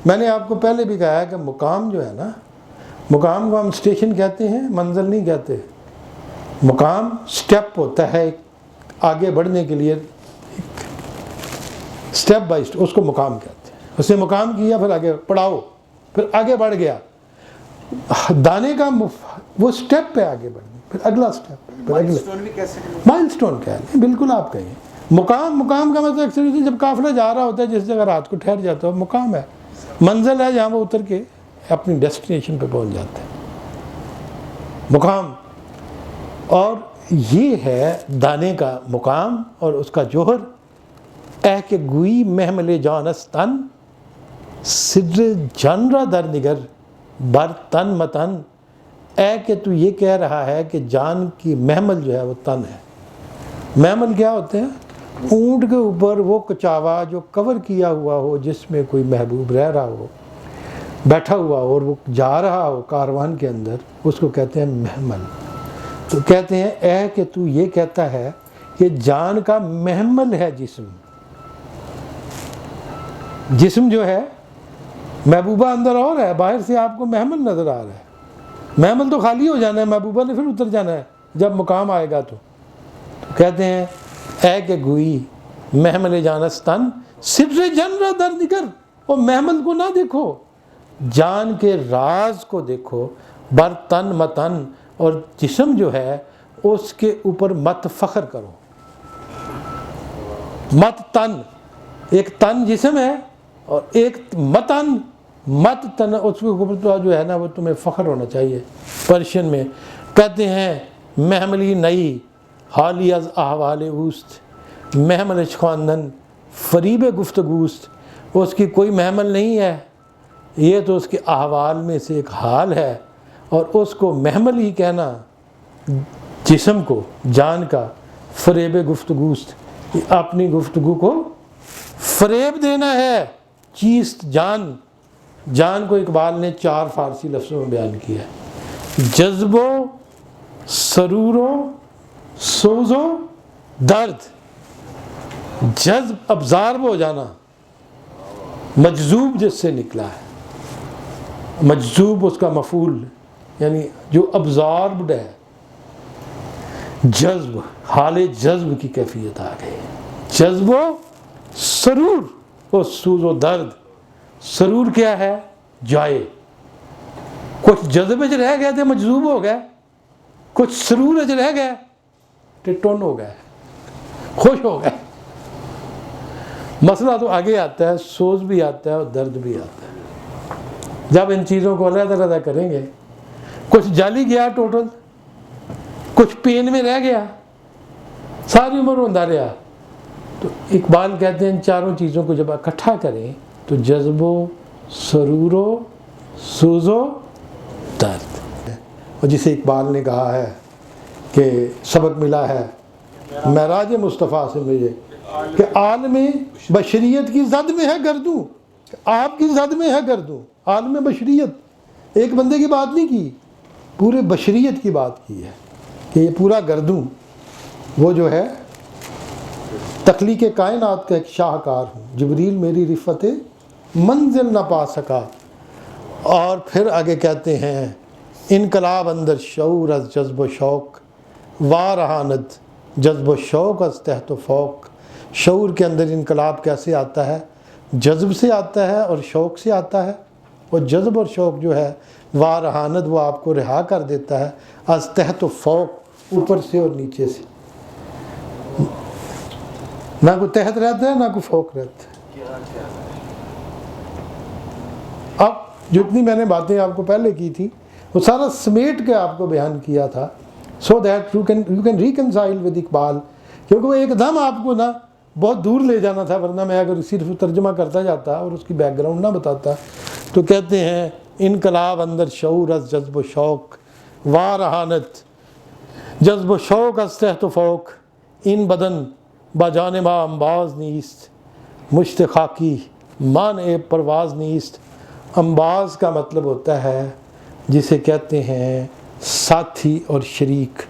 میں نے آپ کو پہلے بھی کہا ہے کہ مقام جو ہے نا، مقام کو ہم اسٹیشن کہتے ہیں، منزل نہیں کہتے. مقام سٹیپ ہوتا ہے آگے بڑھنے کے لیے، سٹیپ بائی سٹیپ، اس کو مقام کہتے ہیں. اس نے مقام کیا، پھر آگے پڑھاؤ، پھر آگے بڑھ گیا. دانے کا وہ سٹیپ پہ آگے بڑھنا، پھر اگلا سٹیپ، پھر اگلا مائل سٹون کہہ لیں. بالکل آپ کہیں مقام کا مطلب اکثر جب قافلہ جا رہا ہوتا ہے، جس جگہ رات کو ٹھہر جاتا ہے مقام ہے، منزل ہے جہاں وہ اتر کے اپنی ڈیسٹینیشن پہ پہنچ جاتے ہیں، مقام. اور یہ ہے دانے کا مقام اور اس کا جوہر. اے کہ گوئی محمل جانس تن، سدر جانرا در نگر بر تن متن. اے کہ تو یہ کہہ رہا ہے کہ جان کی محمل جو ہے وہ تن ہے. محمل کیا ہوتے ہیں؟ اونٹ کے اوپر وہ کچاوا جو کور کیا ہوا ہو، جس میں کوئی محبوب رہ رہا ہو، بیٹھا ہوا ہو اور وہ جا رہا ہو کاروان کے اندر، اس کو کہتے ہیں محمل. تو کہتے ہیں اے کہ تو یہ کہتا ہے کہ جان کا محمل ہے جسم. جسم جو ہے محبوبہ اندر اور ہے، باہر سے آپ کو محمل نظر آ رہا ہے. محمل تو خالی ہو جانا ہے، محبوبہ نے پھر اتر جانا ہے جب مقام آئے گا. تو کہتے ہیں اے کہ گوئی محمل جانس تن، سدر جنرا در نگر. وہ محمل کو نہ دیکھو، جان کے راز کو دیکھو. بر تن متن، اور جسم جو ہے اس کے اوپر مت فخر کرو. مت تن، ایک تن جسم ہے اور ایک متن، مت تن، اس کے اوپر تو جو ہے نا وہ تمہیں فخر ہونا چاہیے. پرشین میں کہتے ہیں محملی نئی حالی از احوال اوست، محمل خواندن فریب گفتگوست. اس کی کوئی محمل نہیں ہے، یہ تو اس کے احوال میں سے ایک حال ہے، اور اس کو محمل ہی کہنا جسم کو، جان کا، فریب گفتگوست، اپنی گفتگو کو فریب دینا ہے. چیست جان، جان کو اقبال نے 4 فارسی لفظوں میں بیان کیا ہے: جذب و سرور و سوز و درد. جذب ابزارب ہو جانا، مجذوب جس سے نکلا ہے، مجذوب اس کا مفعول، یعنی جو ابزاربڈ ہے. جذب، حال جذب کی کیفیت آ گئی. جذب و سرور و سوز و درد. سرور کیا ہے؟ جائے. کچھ جذبے چ رہ گئے تھے، مجذوب ہو گئے. کچھ سرور چ رہ گئے، ٹٹون ہو گئے. خوش ہو گئے. مسئلہ تو آگے آتا ہے, سوز بھی آتا ہے اور درد بھی آتا ہے. جب ان چیزوں کو علیحدہ علیحدہ کریں گے, کچھ جالی گیا ٹوٹل, کچھ پین میں رہ گیا, ساری عمر روندا رہا. تو اقبال کہتے ہیں ان چاروں چیزوں کو جب اکٹھا کریں تو جذب و سرور و سوز و درد. اور جسے اقبال نے کہا ہے کہ سبق ملا ہے معراج مصطفیٰ سے مجھے کہ عالم بشریت کی زد میں ہے گردوں, آپ کی زد میں ہے گردوں. عالم بشریت ایک بندے کی بات نہیں کی, پورے بشریت کی بات کی ہے کہ یہ پورا گردوں وہ جو ہے تخلیق کائنات کا ایک شاہکار ہوں. جبریل میری رفت منزل نہ پا سکا. اور پھر آگے کہتے ہیں انقلاب اندر شعور از جذب و شوق وارہانت, جذب و شوق از تحت و فوق. شعور کے اندر انقلاب کیسے آتا ہے؟ جذب سے آتا ہے اور شوق سے آتا ہے. اور جذب اور شوق جو ہے وارہانت وہ آپ کو رہا کر دیتا ہے, از تحت و فوق اوپر سے اور نیچے سے. نہ کوئی تحت رہتا ہے نہ کوئی فوق رہتا ہے. اب جتنی میں نے باتیں آپ کو پہلے کی تھی وہ سارا سمیٹ کے آپ کو بیان کیا تھا, so that you can reconcile with Iqbal, کیونکہ وہ ایک دم آپ کو نا بہت دور لے جانا تھا, ورنہ میں اگر صرف ترجمہ کرتا جاتا اور اس کی بیک گراؤنڈ نہ بتاتا. تو کہتے ہیں انقلاب اندر شعور از جذب و شوق وارہانت, جذب و شوق از تحت و فوق. ان بدن بجانب انباز نیست مشت خاکی مانع پرواز نیست. انباز کا مطلب ہوتا ہے جسے کہتے ہیں ساتھی اور شریک.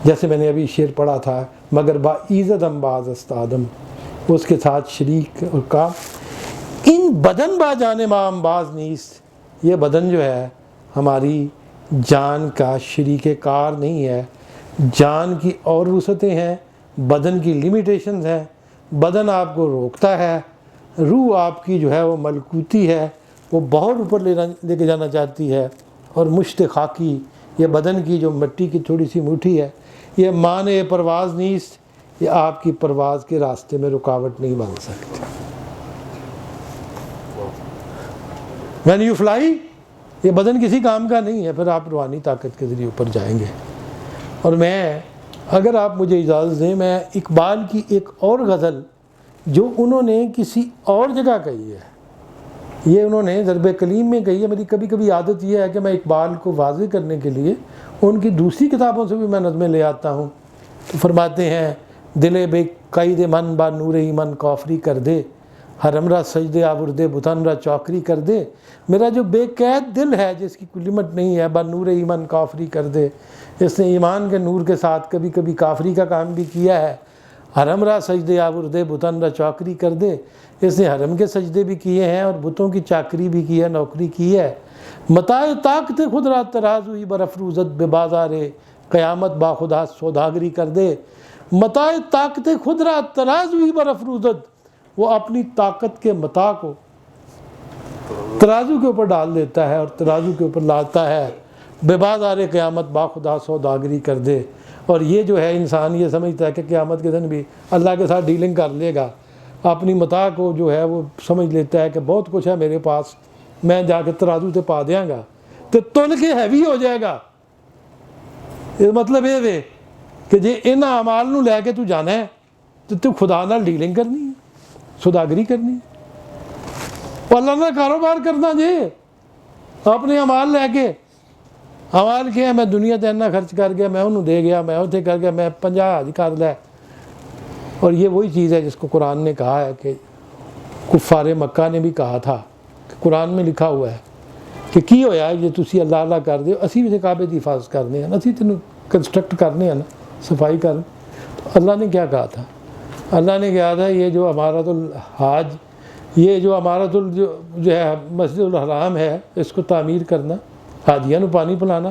جیسے میں نے ابھی شعر پڑھا تھا مگر با ایزد انباز است آدم, اس کے ساتھ شریک اور کام. ان بدن با جانب انباز نیست, یہ بدن جو ہے ہماری جان کا شریک کار نہیں ہے. جان کی اور وسعتیں ہیں, بدن کی لیمیٹیشنز ہیں. بدن آپ کو روکتا ہے, روح آپ کی جو ہے وہ ملکوتی ہے, وہ بہت اوپر لے کے جانا چاہتی ہے. اور مشت خاکی یہ بدن کی جو مٹی کی تھوڑی سی مٹھی ہے, یہ مانع پرواز نیست, یہ آپ کی پرواز کے راستے میں رکاوٹ نہیں بن سکتی. when you fly یہ بدن کسی کام کا نہیں ہے, پھر آپ روحانی طاقت کے ذریعے اوپر جائیں گے. اور میں اگر آپ مجھے اجازت دیں میں اقبال کی ایک اور غزل جو انہوں نے کسی اور جگہ کہی ہے, یہ انہوں نے ضرب کلیم میں کہی ہے. میری کبھی کبھی عادت یہ ہے کہ میں اقبال کو واضح کرنے کے لیے ان کی دوسری کتابوں سے بھی میں نظمیں لے آتا ہوں. تو فرماتے ہیں دل بے قید من با نور ایمن کافری کر دے, حرم را سجدے آوردے بتن را چوکری کر دے. میرا جو بے قید دل ہے جس کی کوئی لمٹ نہیں ہے, با نور ایمن کافری کر دے. اس نے ایمان کے نور کے ساتھ کبھی کبھی کافری کا کام بھی کیا ہے. حرم را سجدے آوردے بتن را چوکری کر دے, اس نے حرم کے سجدے بھی کیے ہیں اور بتوں کی چاکری بھی کی ہے, نوکری کی ہے. متاع طاقت خود را تراز ہوئی برافروزت بے بازار قیامت با خدا سوداگری کر دے. متاع طاقت خود را تراز ہوئی برافروزت, وہ اپنی طاقت کے متاع کو ترازو کے اوپر ڈال دیتا ہے اور ترازو کے اوپر لاتا ہے. بے بازار قیامت با خدا سوداگری کر دے. اور یہ جو ہے انسان یہ سمجھتا ہے کہ قیامت کے دن بھی اللہ کے ساتھ ڈیلنگ کر لے گا, اپنی متاع کو جو ہے وہ سمجھ لیتا ہے کہ بہت کچھ ہے میرے پاس, میں جا کے ترازو سے پا دیاں گا تو تل کے ہیوی ہو جائے گا. یہ مطلب یہ ہے کہ جی ان اعمال نو لے کے تو جانا ہے تو خدا نال ڈیلنگ کرنی ہے, سوداگری کرنی ہے, اللہ نال کاروبار کرنا. جی اپنے اعمال لے کے اعمال کیا ہے, میں دنیا تے اتنا خرچ کر گیا, میں انہوں دے گیا, میں اتنے کر گیا, میں 50 حج کر لے. اور یہ وہی چیز ہے جس کو قرآن نے کہا ہے کہ کفار مکہ نے بھی کہا تھا کہ قرآن میں لکھا ہوا ہے کہ کی ہویا ہے جی تسی اللہ اللہ کر دیو, اسی بھی کعبے دی حفاظت کرنے ہیں, اسی تینوں کنسٹرکٹ کرنے ہیں نا, صفائی کرنے. تو اللہ نے کیا کہا تھا؟ اللہ نے کہا تھا یہ جو امارۃ الحاج, یہ جو امارۃ جو ہے مسجد الحرام ہے, اس کو تعمیر کرنا, حاجیوں کو پانی پلانا,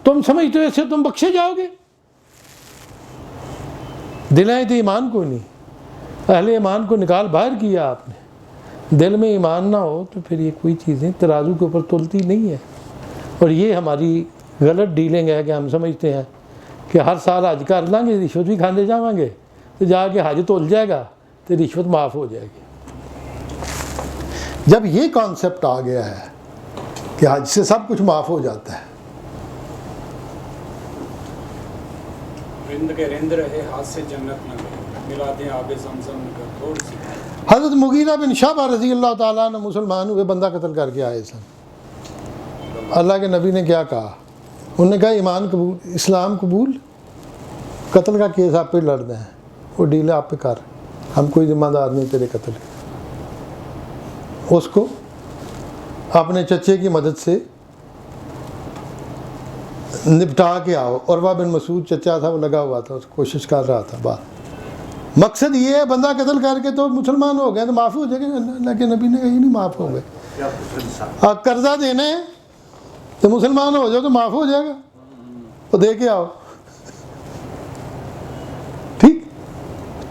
تم سمجھتے ہو اس سے تم بخشے جاؤ گے؟ دلائیں تو ایمان کو نہیں, اہل ایمان کو نکال باہر کیا آپ نے. دل میں ایمان نہ ہو تو پھر یہ کوئی چیزیں ترازو کے اوپر تلتی نہیں ہے. اور یہ ہماری غلط ڈیلنگ ہے کہ ہم سمجھتے ہیں کہ ہر سال حج کر لیں گے, رشوت بھی کھاندے جاؤں گے, تو جا کے حج تول جائے گا تو رشوت معاف ہو جائے گی۔ جب یہ کانسیپٹ آ گیا ہے کہ حج سے سب کچھ معاف ہو جاتا ہے،
رند کے رند رہے ہاتھ سے جنت نہ گئے، ملا دیں آب زمزم کا تھوڑی سی۔
حضرت مغیرہ بن شعبہ رضی اللہ تعالیٰ عنہ مسلمان ہوئے، بندہ قتل کر کے آئے سن۔ اللہ کے نبی نے کیا کہا؟ انہوں نے کہا ایمان قبول، اسلام قبول، قتل کا کیس آپ پہ لڑنا ہے، وہ ڈیل آپ پہ کر، ہم کوئی ذمہ دار نہیں تیرے قتل کے۔ اس کو اپنے چچے کی مدد سے نپٹا کے آؤ۔ عروہ بن مسعود چچا تھا، وہ لگا ہوا تھا، اس کوشش کر رہا تھا بات۔ مقصد یہ ہے بندہ قتل کر کے تو مسلمان ہو گئے تو معاف ہو جائے گا۔ اللہ کے نبی نے کہا یہ نہیں معاف ہو گئے، آپ قرضہ دینے ہیں تو مسلمان ہو جاؤ تو معاف ہو جائے گا، تو دے کے آؤ۔ ٹھیک،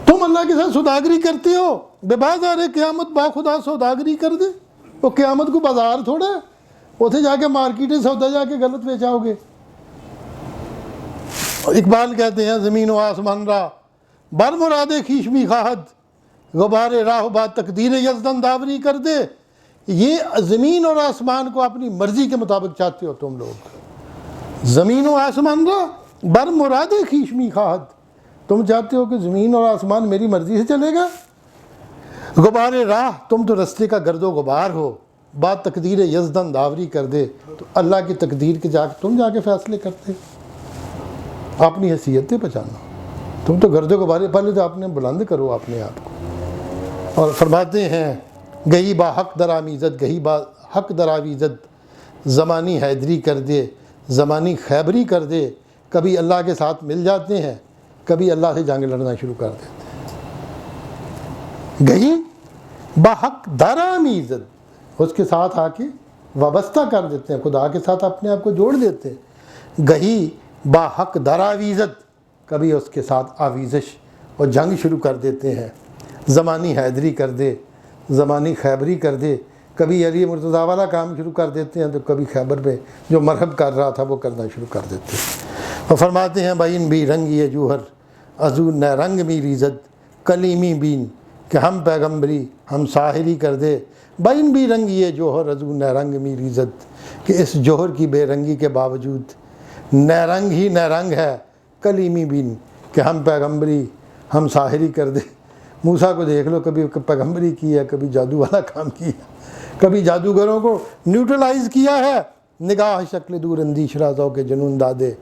تم اللہ کے ساتھ سوداگری کرتے ہو، بے بازار قیامت با خدا سوداگری کر دے۔ وہ قیامت کو بازار تھوڑا ہے، اتنے جا کے مارکیٹ سودا جا کے غلط بیچاؤ گے۔ اقبال کہتے ہیں زمین و آسمان را بر مراد خیش بھی خواہد، غبار راہ بات تقدیر یزدن داوری کر دے۔ یہ زمین اور آسمان کو اپنی مرضی کے مطابق چاہتے ہو تم لوگ۔ زمین و آسمان را بر مراد خیش بھی خواہد، تم چاہتے ہو کہ زمین اور آسمان میری مرضی سے چلے گا۔ غبار راہ، تم تو رستے کا گرد و غبار ہو، بات تقدیر یزدن داوری کر دے، تو اللہ کی تقدیر کے تم جا کے فیصلے کرتے، اپنی حیثیتیں پہچانو۔ تم تو گرد و غبار، پہلے تو آپ نے بلند کرو اپنے آپ کو۔ اور فرماتے ہیں گہی با حق در آمیزد، گہی با حق در آویزد، زمانی حیدری کر دے، زمانی خیبری کر دے۔ کبھی اللہ کے ساتھ مل جاتے ہیں، کبھی اللہ سے جنگ لڑنا شروع کر دیتے ہیں۔ گہی با حق در آمیزد، اس کے ساتھ آ کے وابستہ کر دیتے ہیں، خدا کے ساتھ اپنے آپ کو جوڑ دیتے ہیں۔ گہی با حق در آویزد، کبھی اس کے ساتھ آویزش اور جنگ شروع کر دیتے ہیں۔ زمانی حیدری کر دے، زمانی خیبری کر دے، کبھی علی مرتضیٰ والا کام شروع کر دیتے ہیں تو کبھی خیبر میں جو مرحب کر رہا تھا وہ کرنا شروع کر دیتے ہیں۔ اور فرماتے ہیں بین بھی رنگ یہ جوہر ازو نہ رنگ می ریزد، کلیمی بین کہ ہم پیغمبری ہم ساحری کر دے۔ بین بھی رنگ یہ جوہر ازو نہ رنگ می ریزد، کہ اس جوہر کی بے رنگی کے باوجود نہ رنگ ہی نہ رنگ ہے، کلیمی بین کہ ہم پیغمبری ہم ساحری کر دے۔ موسیٰ کو دیکھ لو، کبھی پیغمبری کی ہے، کبھی جادو والا کام کیا، کبھی جادوگروں کو نیوٹرلائز کیا ہے۔ نگاہ شکل دور اندیش رازوں کے جنون دادے،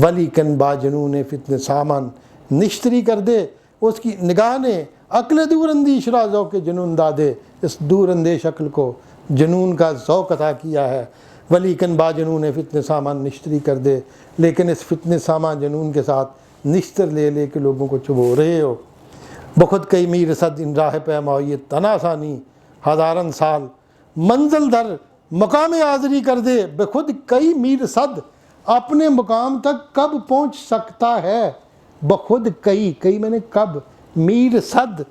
ولی کن با جنون فتن سامان نشتری کر دے۔ اس کی نگاہ نے عقل دور اندیش رازوں کے جنون دادے، اس دور اندیش عقل کو جنون کا ذوق عطا کیا ہے۔ ولی کن با جنون فتن سامان نشتری کر دے، لیکن اس فتن سامان جنون کے ساتھ نشتر لے لے کے لوگوں کو چبو رہے ہو۔ بخود کئی میر صد ان راہ پیمائی تناسانی، ہزارن سال منزل در مقام حاضری کر دے۔ بخود کئی میر صد، اپنے مقام تک کب پہنچ سکتا ہے؟ بخود کئی میں نے کب، میر صد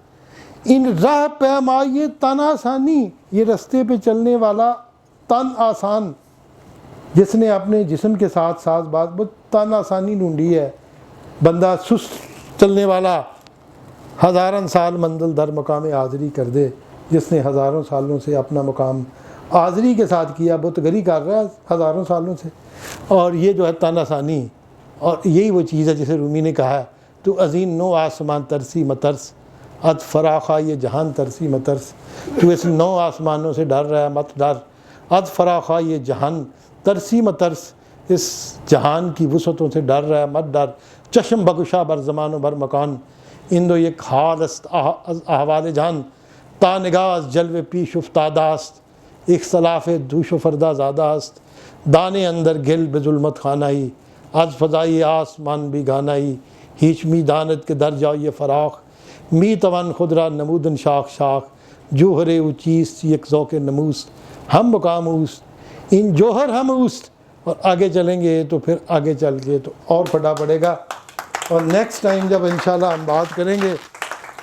ان راہ پیمائی تن آسانی، یہ رستے پہ چلنے والا تن آسان، جس نے اپنے جسم کے ساتھ ساز باز وہ تن آسانی ڈھونڈی ہے، بندہ سست چلنے والا۔ ہزارن سال منزل در مقام حاضری کر دے، جس نے ہزاروں سالوں سے اپنا مقام حاضری کے ساتھ کیا، بت گری کر رہا ہے ہزاروں سالوں سے۔ اور یہ جو ہے تن آسانی، اور یہی وہ چیز ہے جسے رومی نے کہا ہے تو عظیم نو آسمان ترسی مترس، اد فراخا یہ جہان ترسی مترس۔ تو اس نو آسمانوں سے ڈر رہا ہے، مت ڈر۔ اد فراخا یہ جہان ترسی مترس، اس جہان کی وسعتوں سے ڈر رہا ہے، مت ڈر۔ چشم بگشا بر زمان و بر مکان، اندو یک حال است احوال جان، تا نگاہ از جلوے پیش افتادہ است، اختلاف دوش و فردا زادہ است۔ دانے اندر گل به ظلمت خانائی، از فضائی آسمان بھی گانائی، هیچ می داند که در جای فراخ، می توان خود را نمودن شاخ شاخ، جوہر او چیست یک ذوق نموست، ہم مقام اوست این جوہر ہم اوست۔ اور آگے چلیں گے تو پھر آگے چل کے تو اور پڑھنا پڑے گا، اور نیکسٹ ٹائم جب انشاءاللہ ہم بات کریں گے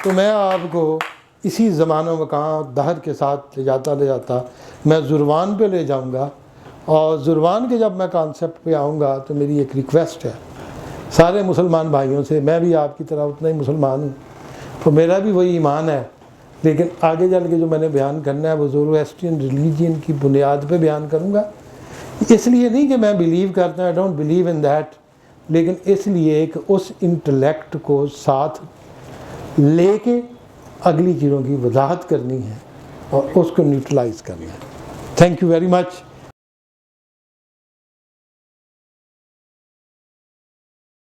تو میں آپ کو اسی زمان و مکان دہر کے ساتھ لے جاتا میں زروان پہ لے جاؤں گا۔ اور زروان کے جب میں کانسیپٹ پہ آؤں گا تو میری ایک ریکویسٹ ہے سارے مسلمان بھائیوں سے، میں بھی آپ کی طرح اتنا ہی مسلمان ہوں، تو میرا بھی وہی ایمان ہے، لیکن آگے چل کے جو میں نے بیان کرنا ہے وہ زورواسٹرین ریلیجین کی بنیاد پہ بیان کروں گا، اس لیے نہیں کہ میں بلیو کرتا ہوں، I don't believe in that, لیکن اس لیے کہ اس انٹلیکٹ کو ساتھ لے کے اگلی چیزوں کی وضاحت کرنی ہے اور اس کو نیوٹرلائز کرنا ہے. Thank you very much.